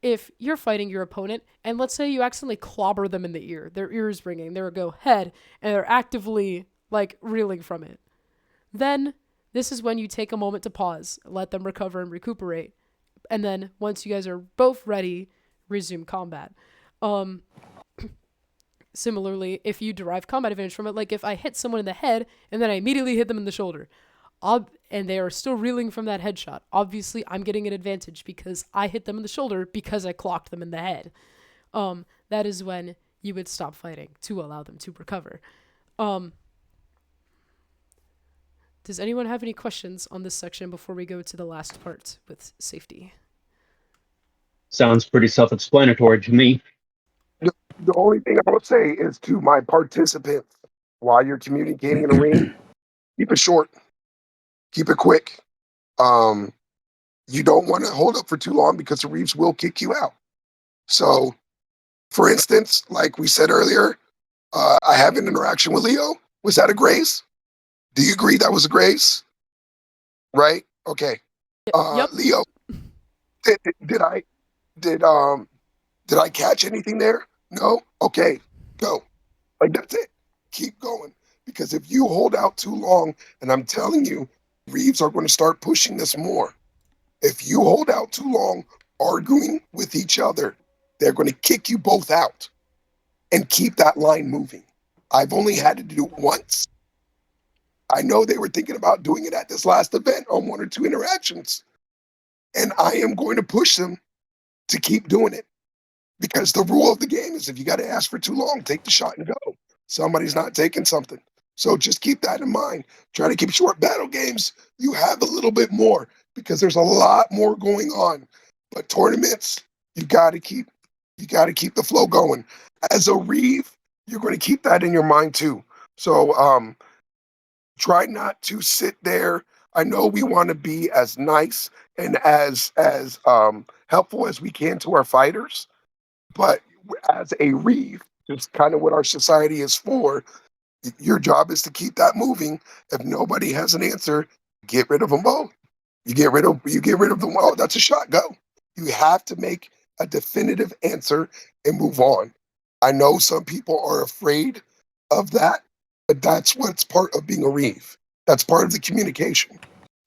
If you're fighting your opponent, and let's say you accidentally clobber them in the ear, their ear is ringing, they go head, and they're actively, reeling from it, then this is when you take a moment to pause, let them recover and recuperate, and then once you guys are both ready, resume combat. Similarly, if you derive combat advantage from it, if I hit someone in the head, and then I immediately hit them in the shoulder, and they are still reeling from that headshot, obviously I'm getting an advantage because I hit them in the shoulder because I clocked them in the head. That is when you would stop fighting to allow them to recover. Does anyone have any questions on this section before we go to the last part with safety? Sounds pretty self-explanatory to me. The only thing I would say is to my participants, while you're communicating in a ring, keep it short, keep it quick. You don't want to hold up for too long because the Reeves will kick you out. So, for instance, like we said earlier, I have an interaction with Leo. Was that a graze? Do you agree that was a graze? Right? Okay. Yep. Leo, did I catch anything there? No? Okay, go. That's it. Keep going. Because if you hold out too long, and I'm telling you, Reeves are going to start pushing this more. If you hold out too long, arguing with each other, they're going to kick you both out and keep that line moving. I've only had to do it once. I know they were thinking about doing it at this last event on one or two interactions. And I am going to push them to keep doing it. Because the rule of the game is if you got to ask for too long, take the shot and go. Somebody's not taking something. So just keep that in mind. Try to keep short. Battle games, you have a little bit more because there's a lot more going on. But tournaments, you got to keep the flow going. As a Reeve, you're going to keep that in your mind too. So try not to sit there. I know we want to be as nice and as helpful as we can to our fighters. But as a Reeve, just kind of what our society is for, your job is to keep that moving. If nobody has an answer, get rid of them both. You get rid of them. Oh, that's a shot. Go. You have to make a definitive answer and move on. I know some people are afraid of that, but that's what's part of being a Reeve. That's part of the communication.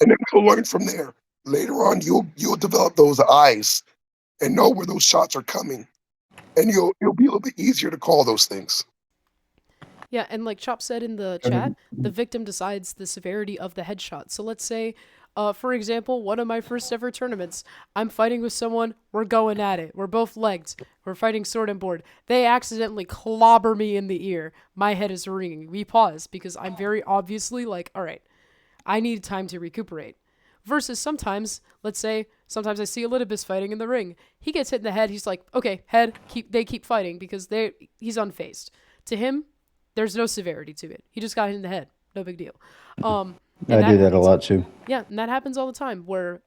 And then we'll learn from there. Later on, you'll develop those eyes and know where those shots are coming. And it'll be a little bit easier to call those things. Yeah, and like Chop said in the chat, the victim decides the severity of the headshot. So let's say, for example, one of my first ever tournaments, I'm fighting with someone, we're going at it. We're both legged. We're fighting sword and board. They accidentally clobber me in the ear. My head is ringing. We pause because I'm very obviously like, all right, I need time to recuperate. Versus sometimes, let's say, sometimes I see Elidibus fighting in the ring. He gets hit in the head. He's like, okay, head, they keep fighting because he's unfazed. To him, there's no severity to it. He just got hit in the head. No big deal. I do that a lot too. Yeah, and that happens all the time where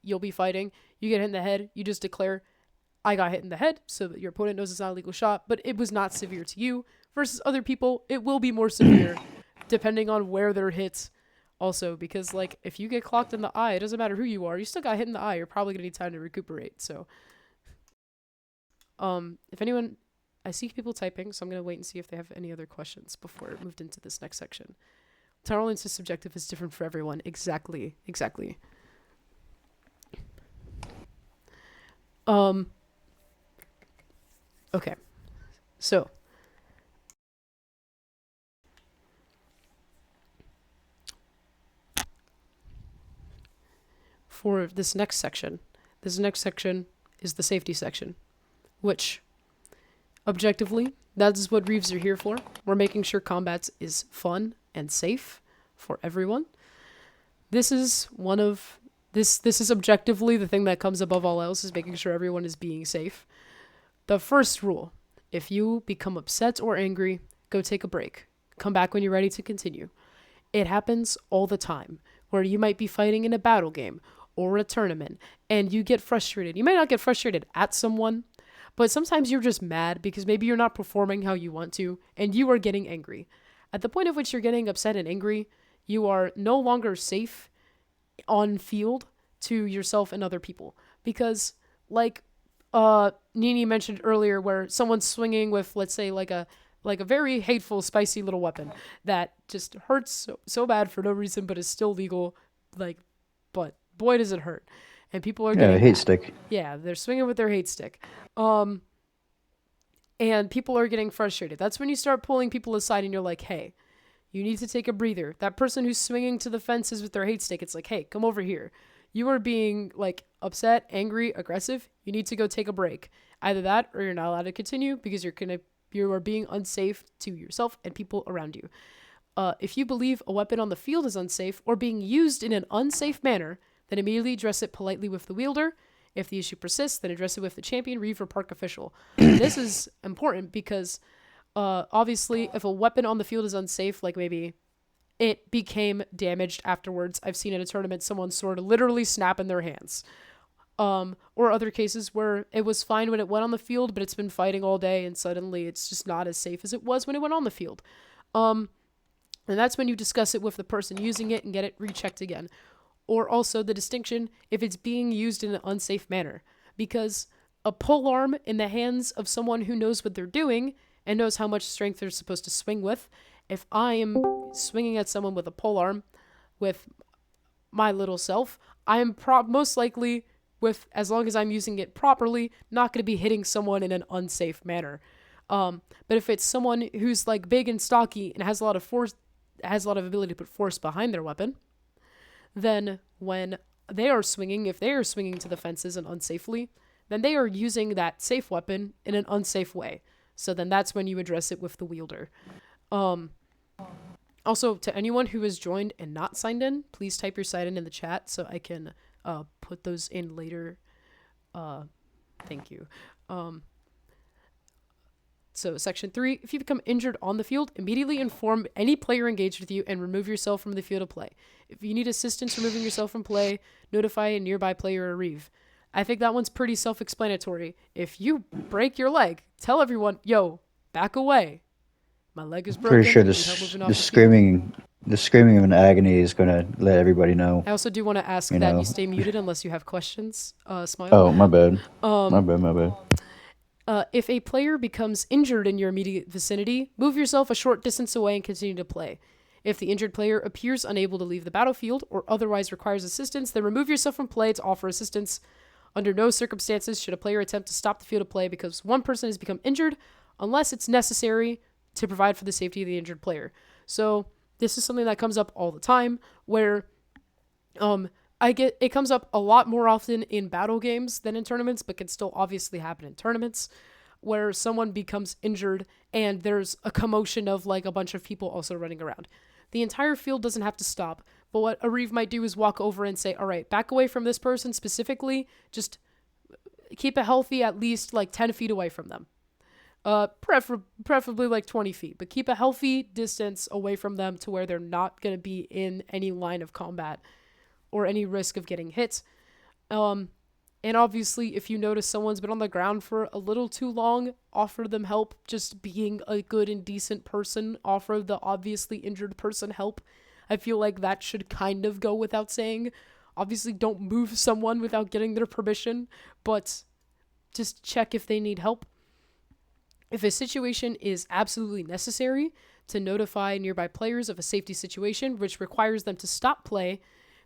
you'll be fighting, you get hit in the head, you just declare, I got hit in the head, so that your opponent knows it's not a legal shot, but it was not severe to you. Versus other people, it will be more severe depending on where they're hit. Also, because like if you get clocked in the eye, it doesn't matter who you are, you still got hit in the eye, you're probably gonna need time to recuperate. So if anyone, I see people typing, so I'm going to wait and see if they have any other questions before it moved into this next section. Tolerance is subjective, is different for everyone. Exactly. Okay. So. For this next section is the safety section, which objectively, that is what Reeves are here for. We're making sure combat is fun and safe for everyone. This is objectively the thing that comes above all else, is making sure everyone is being safe. The first rule, if you become upset or angry, go take a break. Come back when you're ready to continue. It happens all the time, where you might be fighting in a battle game or a tournament, and you get frustrated. You might not get frustrated at someone, but sometimes you're just mad because maybe you're not performing how you want to, and you are getting angry. At the point at which you're getting upset and angry, you are no longer safe on field to yourself and other people. Because, like Nini mentioned earlier, where someone's swinging with, let's say, like a very hateful, spicy little weapon that just hurts so bad for no reason, but is still legal, but boy does it hurt. And people are getting hate mad. stick. Yeah, they're swinging with their hate stick. And people are getting frustrated. That's when you start pulling people aside and you're like, hey, you need to take a breather. That person who's swinging to the fences with their hate stick, it's like, hey, come over here. You are being upset, angry, aggressive. You need to go take a break. Either that or you're not allowed to continue because you are being unsafe to yourself and people around you. If you believe a weapon on the field is unsafe or being used in an unsafe manner, then immediately address it politely with the wielder. If the issue persists, then address it with the champion, reeve, or park official. This is important because, obviously, if a weapon on the field is unsafe, like maybe it became damaged afterwards. I've seen in a tournament someone's sword literally snap in their hands. Or other cases where it was fine when it went on the field, but it's been fighting all day and suddenly it's just not as safe as it was when it went on the field. And that's when you discuss it with the person using it and get it rechecked again. Or also the distinction if it's being used in an unsafe manner. Because a pole arm in the hands of someone who knows what they're doing and knows how much strength they're supposed to swing with, if I am swinging at someone with a pole arm with my little self, I am most likely, as long as I'm using it properly, not going to be hitting someone in an unsafe manner. But if it's someone who's big and stocky and has a lot of force, has a lot of ability to put force behind their weapon, then when they are swinging, if they are swinging to the fences and unsafely, then they are using that safe weapon in an unsafe way. So then that's when you address it with the wielder. Also, to anyone who has joined and not signed in, please type your sign in the chat so I can put those in later. Thank you. So section 3, if you become injured on the field, immediately inform any player engaged with you and remove yourself from the field of play. If you need assistance removing yourself from play, notify a nearby player or reeve. I think that one's pretty self-explanatory. If you break your leg, tell everyone, yo, back away. My leg is broken. Pretty sure the screaming of an agony is going to let everybody know. I also do want to ask that you stay muted unless you have questions. Smile. Oh, my bad. My bad. If a player becomes injured in your immediate vicinity, move yourself a short distance away and continue to play. If the injured player appears unable to leave the battlefield or otherwise requires assistance, then remove yourself from play to offer assistance. Under no circumstances should a player attempt to stop the field of play because one person has become injured unless it's necessary to provide for the safety of the injured player. So this is something that comes up all the time where it comes up a lot more often in battle games than in tournaments, but can still obviously happen in tournaments where someone becomes injured and there's a commotion of like a bunch of people also running around. The entire field doesn't have to stop, but what a Reeve might do is walk over and say, all right, back away from this person specifically, just keep it healthy at least like 10 feet away from them. Preferably like 20 feet, but keep a healthy distance away from them to where they're not going to be in any line of combat or any risk of getting hit. And obviously, if you notice someone's been on the ground for a little too long, offer them help. Just being a good and decent person, offer the obviously injured person help. I feel like that should kind of go without saying. Obviously, don't move someone without getting their permission, but just check if they need help. If a situation is absolutely necessary, to notify nearby players of a safety situation which requires them to stop play,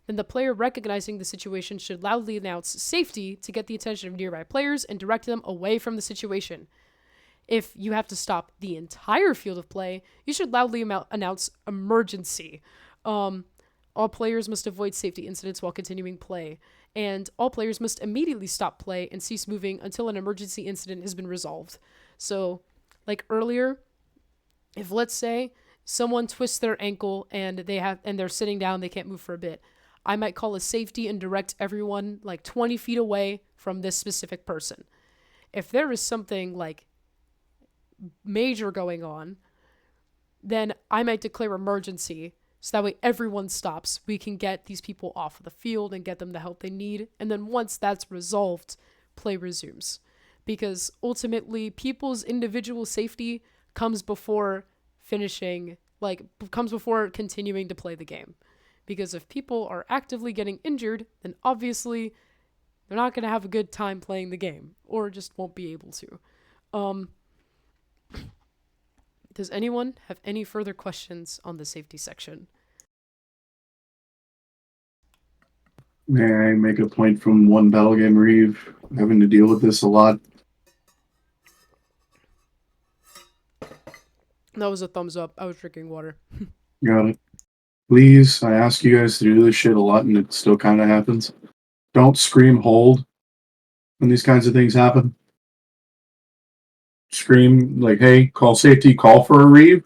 then the player recognizing the situation should loudly announce safety to get the attention of nearby players and direct them away from the situation. If you have to stop the entire field of play, you should loudly announce emergency. All players must avoid safety incidents while continuing play, and all players must immediately stop play and cease moving until an emergency incident has been resolved. So, like earlier, if let's say someone twists their ankle and they're sitting down, they can't move for a bit, I might call a safety and direct everyone like 20 feet away from this specific person. If there is something like major going on, then I might declare emergency so that way everyone stops. We can get these people off of the field and get them the help they need. And then once that's resolved, play resumes. Because ultimately, people's individual safety comes before comes before continuing to play the game. Because if people are actively getting injured, then obviously they're not going to have a good time playing the game, or just won't be able to. Does anyone have any further questions on the safety section? May I make a point from one battle game Reeve, having to deal with this a lot? That was a thumbs up. I was drinking water. Got it. Please, I ask you guys to do this shit a lot, and it still kind of happens. Don't scream hold when these kinds of things happen. Scream like, hey, call safety, call for a Reeve.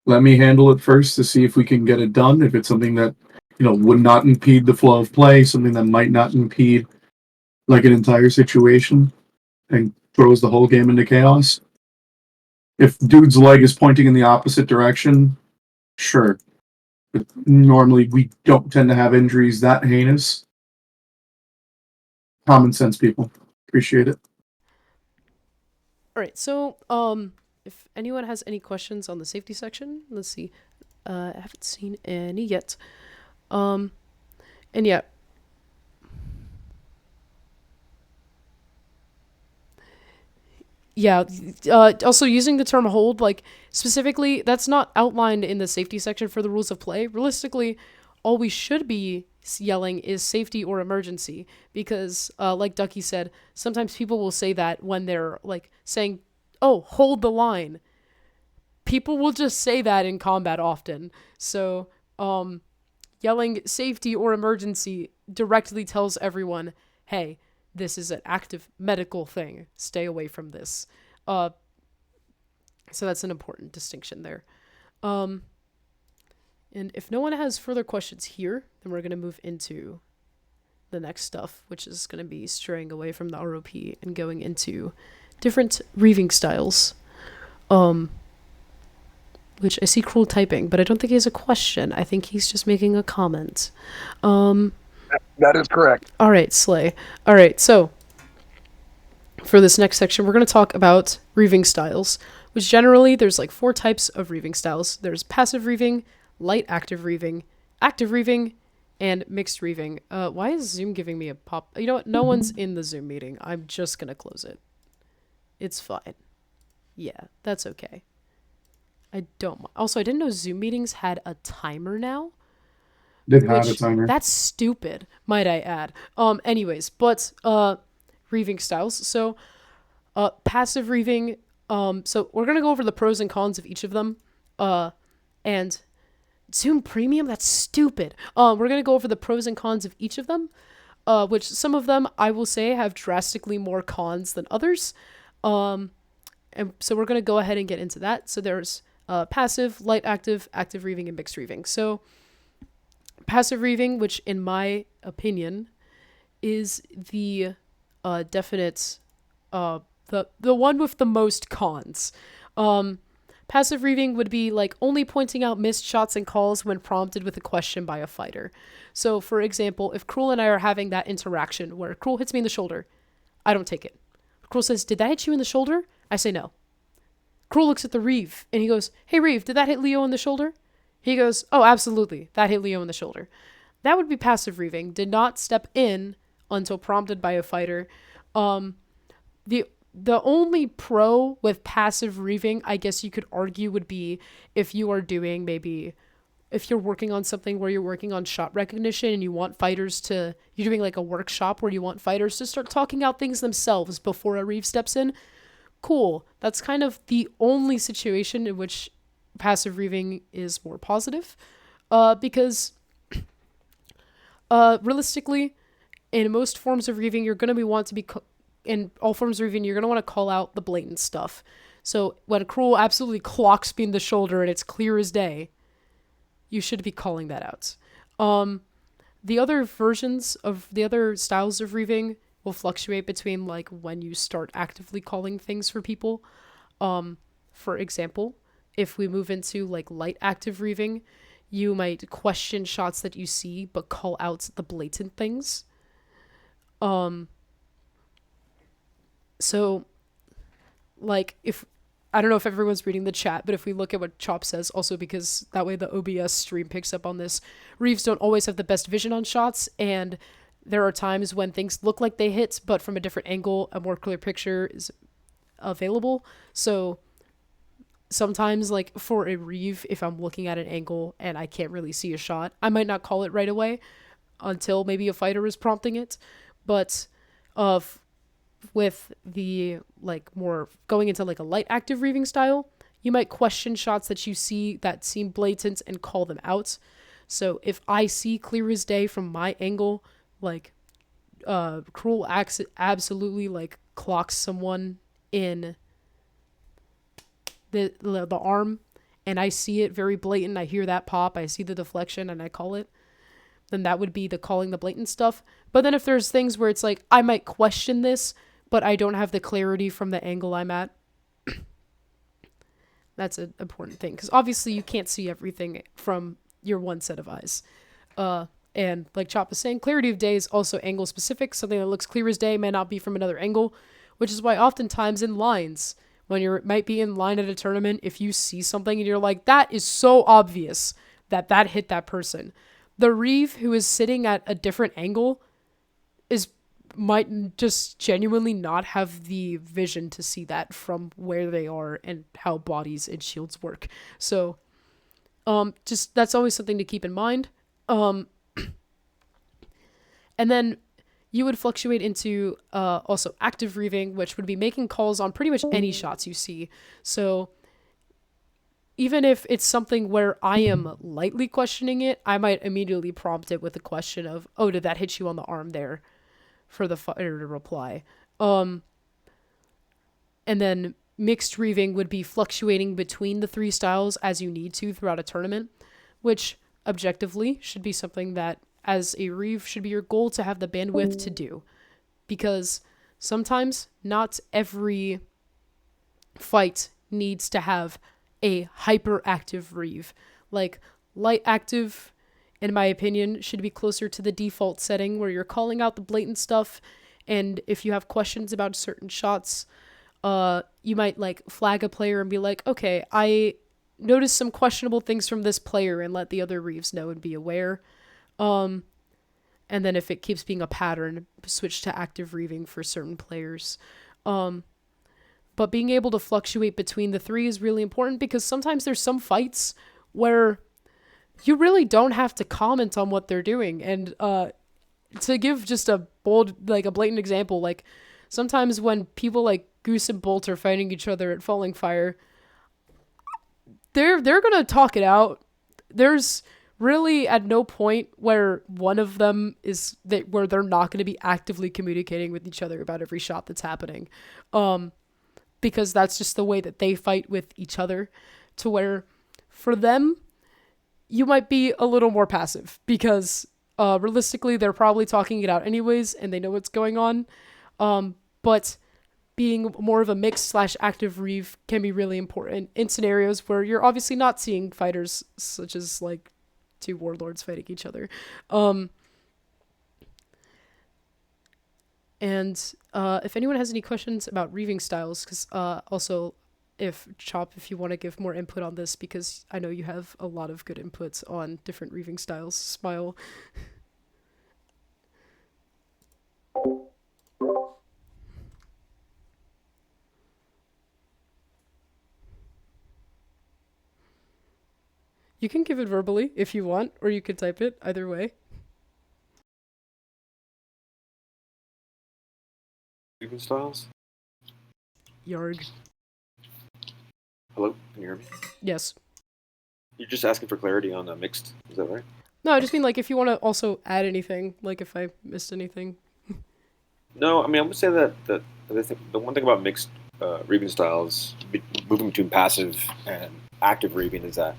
Let me handle it first to see if we can get it done. If it's something that, would not impede the flow of play, something that might not impede like an entire situation and throws the whole game into chaos. If dude's leg is pointing in the opposite direction, sure. But normally we don't tend to have injuries that heinous. Common sense, people. Appreciate it. All right, so if anyone has any questions on the safety section, let's see. I haven't seen any yet. And yeah. Yeah, also using the term hold, like, specifically, that's not outlined in the safety section for the rules of play. Realistically, all we should be yelling is safety or emergency, because, like Ducky said, sometimes people will say that when they're, like, saying, oh, hold the line. People will just say that in combat often. So, yelling safety or emergency directly tells everyone, hey, this is an active medical thing. Stay away from this. So that's an important distinction there. And if no one has further questions here, then we're going to move into the next stuff, which is going to be straying away from the ROP and going into different reeving styles. Which I see Krewl'Sol typing, but I don't think he has a question. I think he's just making a comment. That is correct. All right, Slay. All right, so for this next section, we're going to talk about reeving styles, which generally there's like 4 types of reeving styles. There's passive reeving, light active reeving, and mixed reeving. Why is Zoom giving me a pop? You know what? No one's in the Zoom meeting. I'm just going to close it. It's fine. Yeah, that's okay. I don't. Also, I didn't know Zoom meetings had a timer now. Did have a Which timer. that's stupid, might I add. Anyways, but reeving styles. So passive reeving. So we're gonna go over the pros and cons of each of them. And Zoom Premium, that's stupid. We're gonna go over the pros and cons of each of them. Which some of them I will say have drastically more cons than others. And so we're gonna go ahead and get into that. So there's passive, light active, active reeving, and mixed reeving. So passive reeving, which in my opinion is the definite the one with the most cons. Passive reeving would be like only pointing out missed shots and calls when prompted with a question by a fighter. So for example, if Krewl and I are having that interaction where Krewl hits me in the shoulder, I don't take it. Krewl says, "Did that hit you in the shoulder?" I say no. Krewl looks at the Reeve and he goes, "Hey Reeve, did that hit Leo in the shoulder?" He goes, "Oh, absolutely. That hit Leo in the shoulder." That would be passive reeving. Did not step in until prompted by a fighter. The only pro with passive reeving, I guess you could argue, would be if you are doing maybe if you're working on something where you're working on shot recognition and you want fighters to you're doing like a workshop where you want fighters to start talking out things themselves before a Reeve steps in. Cool. That's kind of the only situation in which passive reeving is more positive, because realistically, in most forms of reeving, you're going to want to be in all forms of reeving, you're going to want to call out the blatant stuff. So when Krewl absolutely clocks me in the shoulder and it's clear as day, you should be calling that out. The other versions of the other styles of reeving will fluctuate between like when you start actively calling things for people. For example, if we move into like light active reeving, you might question shots that you see but call out the blatant things. So like if I don't know if everyone's reading the chat, but if we look at what Chop says, also because that way the OBS stream picks up on this, Reeves don't always have the best vision on shots, and there are times when things look like they hit, but from a different angle, a more clear picture is available. So sometimes, like for a Reeve, if I'm looking at an angle and I can't really see a shot, I might not call it right away until maybe a fighter is prompting it. But with the like more going into like a light active reeving style, you might question shots that you see that seem blatant and call them out. So if I see clear as day from my angle, like Krewl absolutely like clocks someone in the arm, and I see it very blatant, I hear that pop, I see the deflection, and I call it, then that would be the calling the blatant stuff. But then if there's things where it's like, I might question this, but I don't have the clarity from the angle I'm at, that's an important thing. Because obviously you can't see everything from your one set of eyes. And like Chop is saying, clarity of day is also angle specific. Something that looks clear as day may not be from another angle, which is why oftentimes in lines, when you might be in line at a tournament, if you see something and you're like, that is so obvious that that hit that person, the Reeve who is sitting at a different angle might just genuinely not have the vision to see that from where they are and how bodies and shields work. So just that's always something to keep in mind. And then you would fluctuate into also active reeving, which would be making calls on pretty much any shots you see. So even if it's something where I am lightly questioning it, I might immediately prompt it with a question of, "Oh, did that hit you on the arm there?" for the fighter to reply. And then mixed reeving would be fluctuating between the three styles as you need to throughout a tournament, which objectively should be something that as a Reeve should be your goal to have the bandwidth to do. Because sometimes not every fight needs to have a hyperactive Reeve. Like light active, in my opinion, should be closer to the default setting where you're calling out the blatant stuff, and if you have questions about certain shots, you might like flag a player and be like, okay, I noticed some questionable things from this player, and let the other Reeves know and be aware. And then if it keeps being a pattern, switch to active reeving for certain players. But being able to fluctuate between the three is really important because sometimes there's some fights where you really don't have to comment on what they're doing. And to give just a bold, like a blatant example, like sometimes when people like Goose and Bolt are fighting each other at Falling Fire, they're gonna talk it out. There's really at no point where one of them where they're not going to be actively communicating with each other about every shot that's happening, because that's just the way that they fight with each other. To where for them, you might be a little more passive because realistically they're probably talking it out anyways and they know what's going on. But being more of a mixed / active reeve can be really important in scenarios where you're obviously not seeing fighters such as like two warlords fighting each other. And if anyone has any questions about reeving styles, because also if you want to give more input on this, because I know you have a lot of good inputs on different reeving styles, smile. You can give it verbally if you want, or you could type it, either way. Reeving styles? Yarg. Hello, can you hear me? Yes. You're just asking for clarity on mixed, is that right? No, I just mean like if you want to also add anything, like if I missed anything. No, I mean, I would say that I think the one thing about mixed reeving styles, moving between passive and active reeving, is that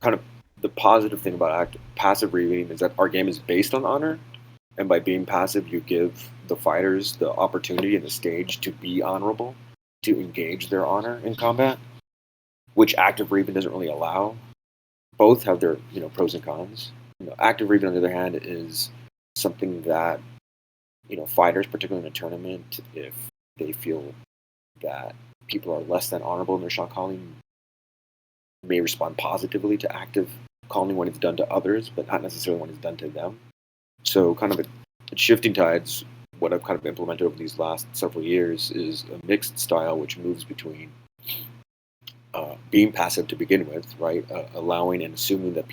kind of the positive thing about passive reeving is that our game is based on honor, and by being passive, you give the fighters the opportunity and the stage to be honorable, to engage their honor in combat, which active reeving doesn't really allow. Both have their pros and cons. Active reeving, on the other hand, is something that fighters, particularly in a tournament, if they feel that people are less than honorable in their shot calling, may respond positively to active calling when it's done to others, but not necessarily when it's done to them. So kind of a shifting tides, what I've kind of implemented over these last several years is a mixed style which moves between being passive to begin with, right? Allowing and assuming that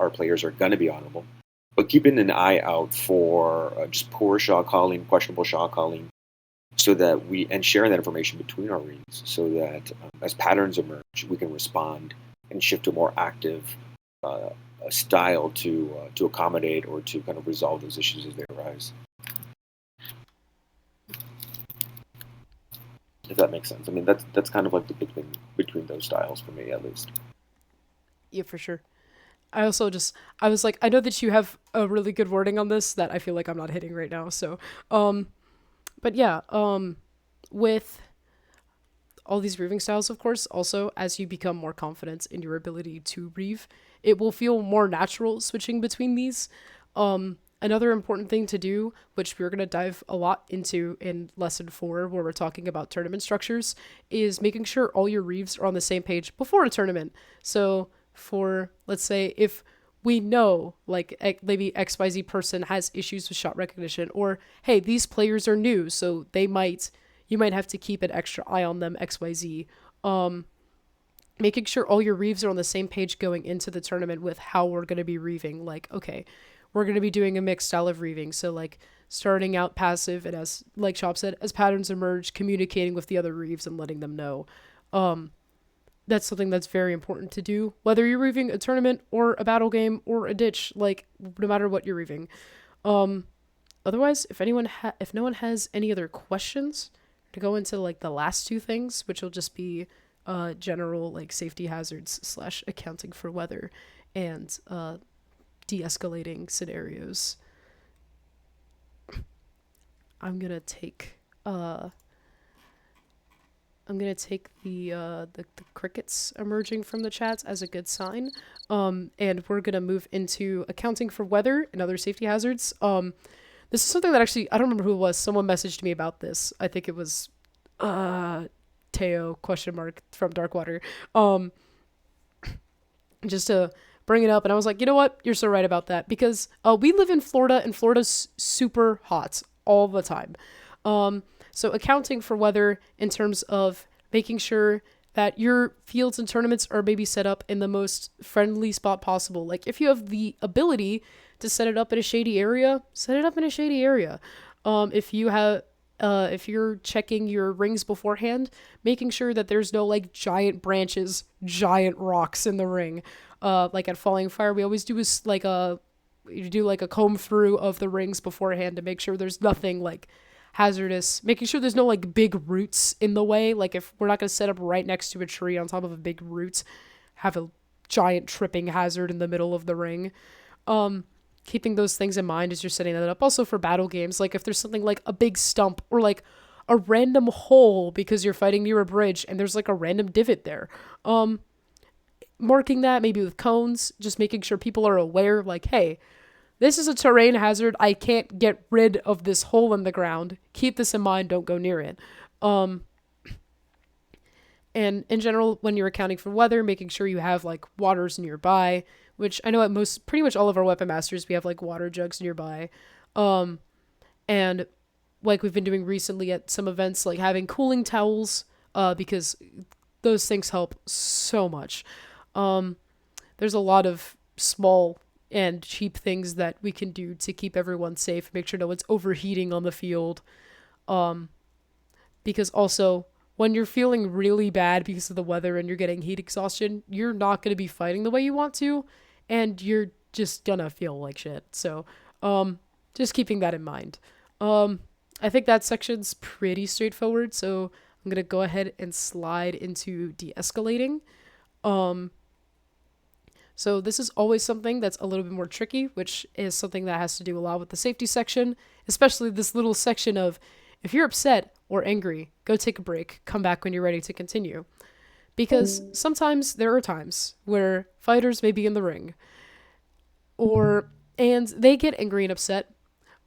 our players are going to be honorable, but keeping an eye out for just poor shot calling, questionable shot calling, so that and sharing that information between our reads, so that as patterns emerge, we can respond and shift to a more active style to accommodate or to kind of resolve those issues as they arise. If that makes sense. I mean, that's kind of like the big thing between those styles for me, at least. Yeah, for sure. I was like, I know that you have a really good wording on this that I feel like I'm not hitting right now. So, but yeah, with all these reeving styles, of course, also as you become more confident in your ability to reeve, it will feel more natural switching between these. Another important thing to do, which we're going to dive a lot into in lesson 4, where we're talking about tournament structures, is making sure all your reeves are on the same page before a tournament. So for, let's say, if we know like maybe XYZ person has issues with shot recognition, or hey, these players are new, so you might have to keep an extra eye on them, XYZ. Making sure all your reeves are on the same page going into the tournament with how we're going to be reeving. Like, okay, we're going to be doing a mixed style of reeving. So like starting out passive, and as like Chop said, as patterns emerge, communicating with the other reeves and letting them know. That's something that's very important to do, whether you're reeving a tournament or a battle game or a ditch, like no matter what you're reeving. Otherwise, if no one has any other questions to go into like the last two things, which will just be general like safety hazards / accounting for weather and de-escalating scenarios. I'm gonna take the crickets emerging from the chats as a good sign. And we're gonna move into accounting for weather and other safety hazards. This is something that actually, I don't remember who it was. Someone messaged me about this. I think it was Teo ? From Darkwater. Just to bring it up, and I was like, you know what? You're so right about that, because we live in Florida, and Florida's super hot all the time. So accounting for weather in terms of making sure that your fields and tournaments are maybe set up in the most friendly spot possible. Like if you have the ability to set it up in a shady area, set it up in a shady area. If you're checking your rings beforehand, making sure that there's no like giant branches, giant rocks in the ring. Like at Falling Fire, we always do a comb through of the rings beforehand to make sure there's nothing like hazardous, making sure there's no like big roots in the way. Like if we're not going to set up right next to a tree on top of a big root, have a giant tripping hazard in the middle of the ring. Keeping those things in mind as you're setting that up. Also for battle games, like if there's something like a big stump or like a random hole because you're fighting near a bridge and there's like a random divot there. Marking that maybe with cones, just making sure people are aware, like, hey, this is a terrain hazard. I can't get rid of this hole in the ground. Keep this in mind. Don't go near it. And in general, when you're accounting for weather, making sure you have like waters nearby, which I know at pretty much all of our weapon masters, we have like water jugs nearby. And like we've been doing recently at some events, like having cooling towels, because those things help so much. There's a lot of small and cheap things that we can do to keep everyone safe, make sure no one's overheating on the field. Because also, when you're feeling really bad because of the weather and you're getting heat exhaustion, you're not going to be fighting the way you want to, and you're just gonna feel like shit. So, just keeping that in mind. I think that section's pretty straightforward, so I'm gonna go ahead and slide into de-escalating. So this is always something that's a little bit more tricky, which is something that has to do a lot with the safety section, especially this little section of, if you're upset or angry, go take a break, come back when you're ready to continue. Because sometimes there are times where fighters may be in the ring, and they get angry and upset,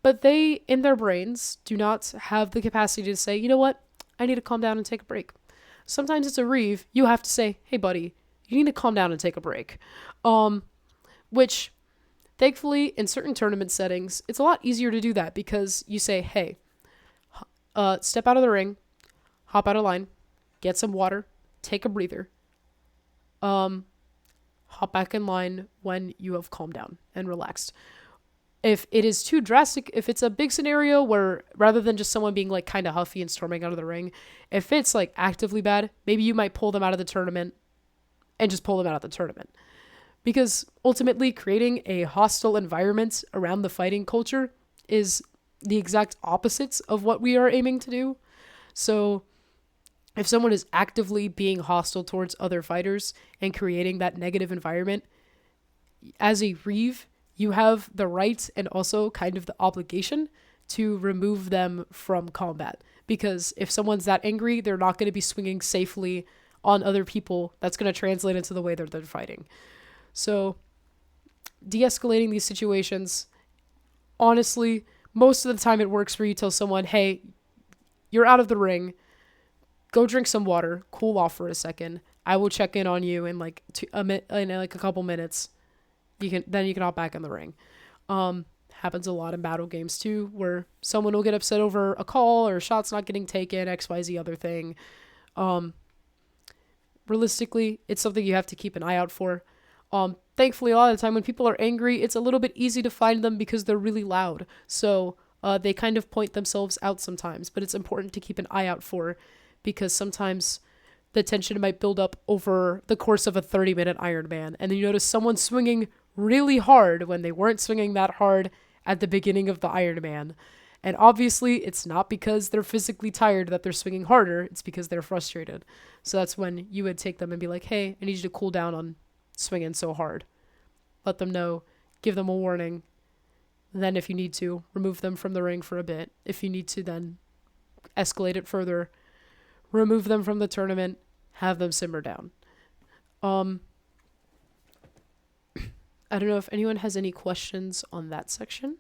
but they, in their brains, do not have the capacity to say, you know what, I need to calm down and take a break. Sometimes it's a reeve, you have to say, hey buddy, you need to calm down and take a break. Which, thankfully, in certain tournament settings, it's a lot easier to do that because you say, hey, step out of the ring, hop out of line, get some water, take a breather, hop back in line when you have calmed down and relaxed. If it is too drastic, if it's a big scenario where rather than just someone being like kind of huffy and storming out of the ring, if it's like actively bad, maybe you might pull them out of the tournament and just pull them out of the tournament. Because ultimately creating a hostile environment around the fighting culture is the exact opposites of what we are aiming to do. So if someone is actively being hostile towards other fighters and creating that negative environment, as a reeve, you have the right and also kind of the obligation to remove them from combat. Because if someone's that angry, they're not going to be swinging safely on other people. That's going to translate into the way that they're fighting. So de-escalating these situations, honestly, most of the time it works where you tell someone, hey, you're out of the ring, go drink some water, cool off for a second. I will check in on you in like a couple minutes. You can hop back in the ring. Happens a lot in battle games too, where someone will get upset over a call or shots not getting taken, XYZ other thing. Realistically, it's something you have to keep an eye out for. Thankfully, a lot of the time when people are angry, it's a little bit easy to find them because they're really loud. So they kind of point themselves out sometimes, but it's important to keep an eye out for, because sometimes the tension might build up over the course of a 30-minute Iron Man, and then you notice someone swinging really hard when they weren't swinging that hard at the beginning of the Iron Man. And obviously, it's not because they're physically tired that they're swinging harder, it's because they're frustrated. So that's when you would take them and be like, hey, I need you to cool down on swinging so hard. Let them know, give them a warning. Then if you need to, remove them from the ring for a bit. If you need to, then escalate it further. Remove them from the tournament, have them simmer down. I don't know if anyone has any questions on that section.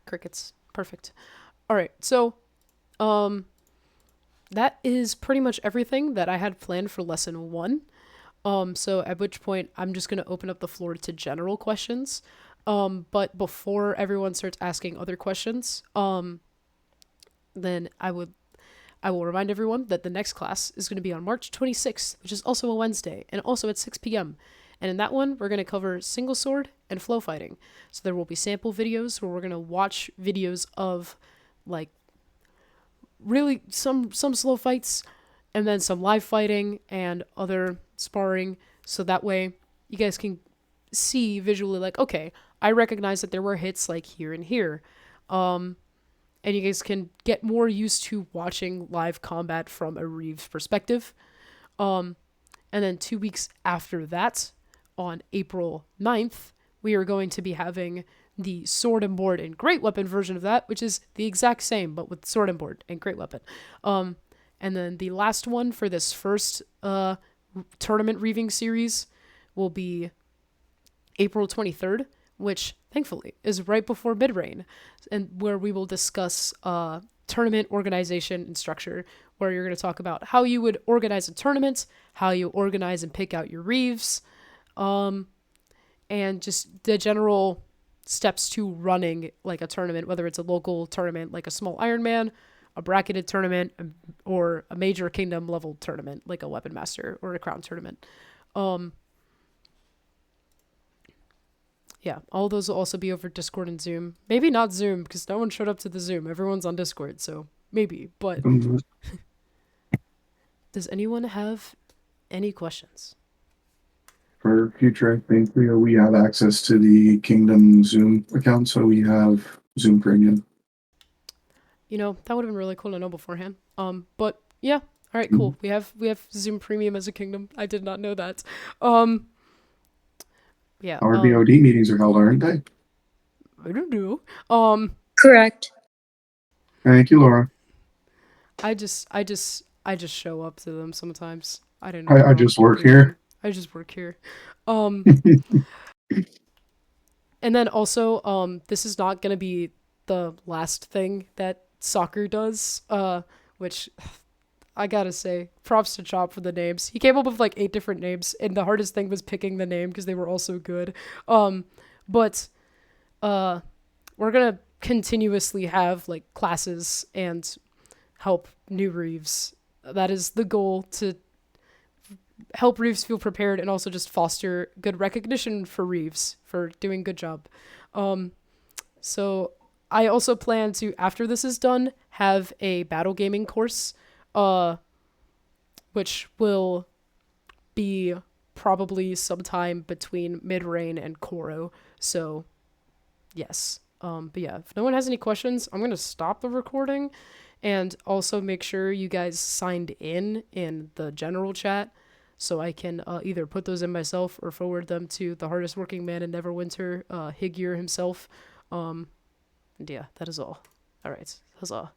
Crickets. Perfect. All right. So, that is pretty much everything that I had planned for lesson 1. So at which point I'm just going to open up the floor to general questions. But before everyone starts asking other questions, then I will remind everyone that the next class is going to be on March 26th, which is also a Wednesday, and also at 6 p.m. And in that one, we're going to cover single sword and flow fighting. So there will be sample videos where we're going to watch videos of, like, really some slow fights, and then some live fighting and other sparring. So that way you guys can see visually, like, okay, I recognize that there were hits like here and here. And you guys can get more used to watching live combat from a Reeves perspective. And then 2 weeks after that, on April 9th, we are going to be having the sword and board and great weapon version of that, which is the exact same, but with sword and board and great weapon. And then the last one for this first tournament Reeving series will be April 23rd, which thankfully is right before mid-rain, and where we will discuss tournament organization and structure, where you're going to talk about how you would organize a tournament, how you organize and pick out your Reeves, and just the general steps to running like a tournament, whether it's a local tournament like a small Ironman, a bracketed tournament, or a major kingdom level tournament like a Weapon Master or a Crown tournament. Yeah, all those will also be over Discord and Zoom. Maybe not Zoom, because no one showed up to the Zoom. Everyone's on Discord, so maybe. But does anyone have any questions? For future, I think we have access to the Kingdom Zoom account, so we have Zoom Premium. You know, that would have been really cool to know beforehand. But yeah, all right, cool. We have Zoom Premium as a kingdom. I did not know that. Yeah. Our BOD meetings are held, aren't they? I don't know. Correct. Thank you, Laura. I just show up to them sometimes. I don't know. I just work here. I just work here. And then also, this is not gonna be the last thing that SoCR does, which I gotta say, props to Chop for the names. He came up with like 8 different names, and the hardest thing was picking the name because they were all so good. But we're gonna continuously have like classes and help new Reeves. That is the goal, to help Reeves feel prepared and also just foster good recognition for Reeves for doing good job. So I also plan to, after this is done, have a battle gaming course, which will be probably sometime between mid-rain and Koro. So yes. But yeah, if no one has any questions, I'm going to stop the recording, and also make sure you guys signed in the general chat, so I can either put those in myself or forward them to the hardest working man in Neverwinter, Higgear himself. And yeah, that is all. All right, that's all.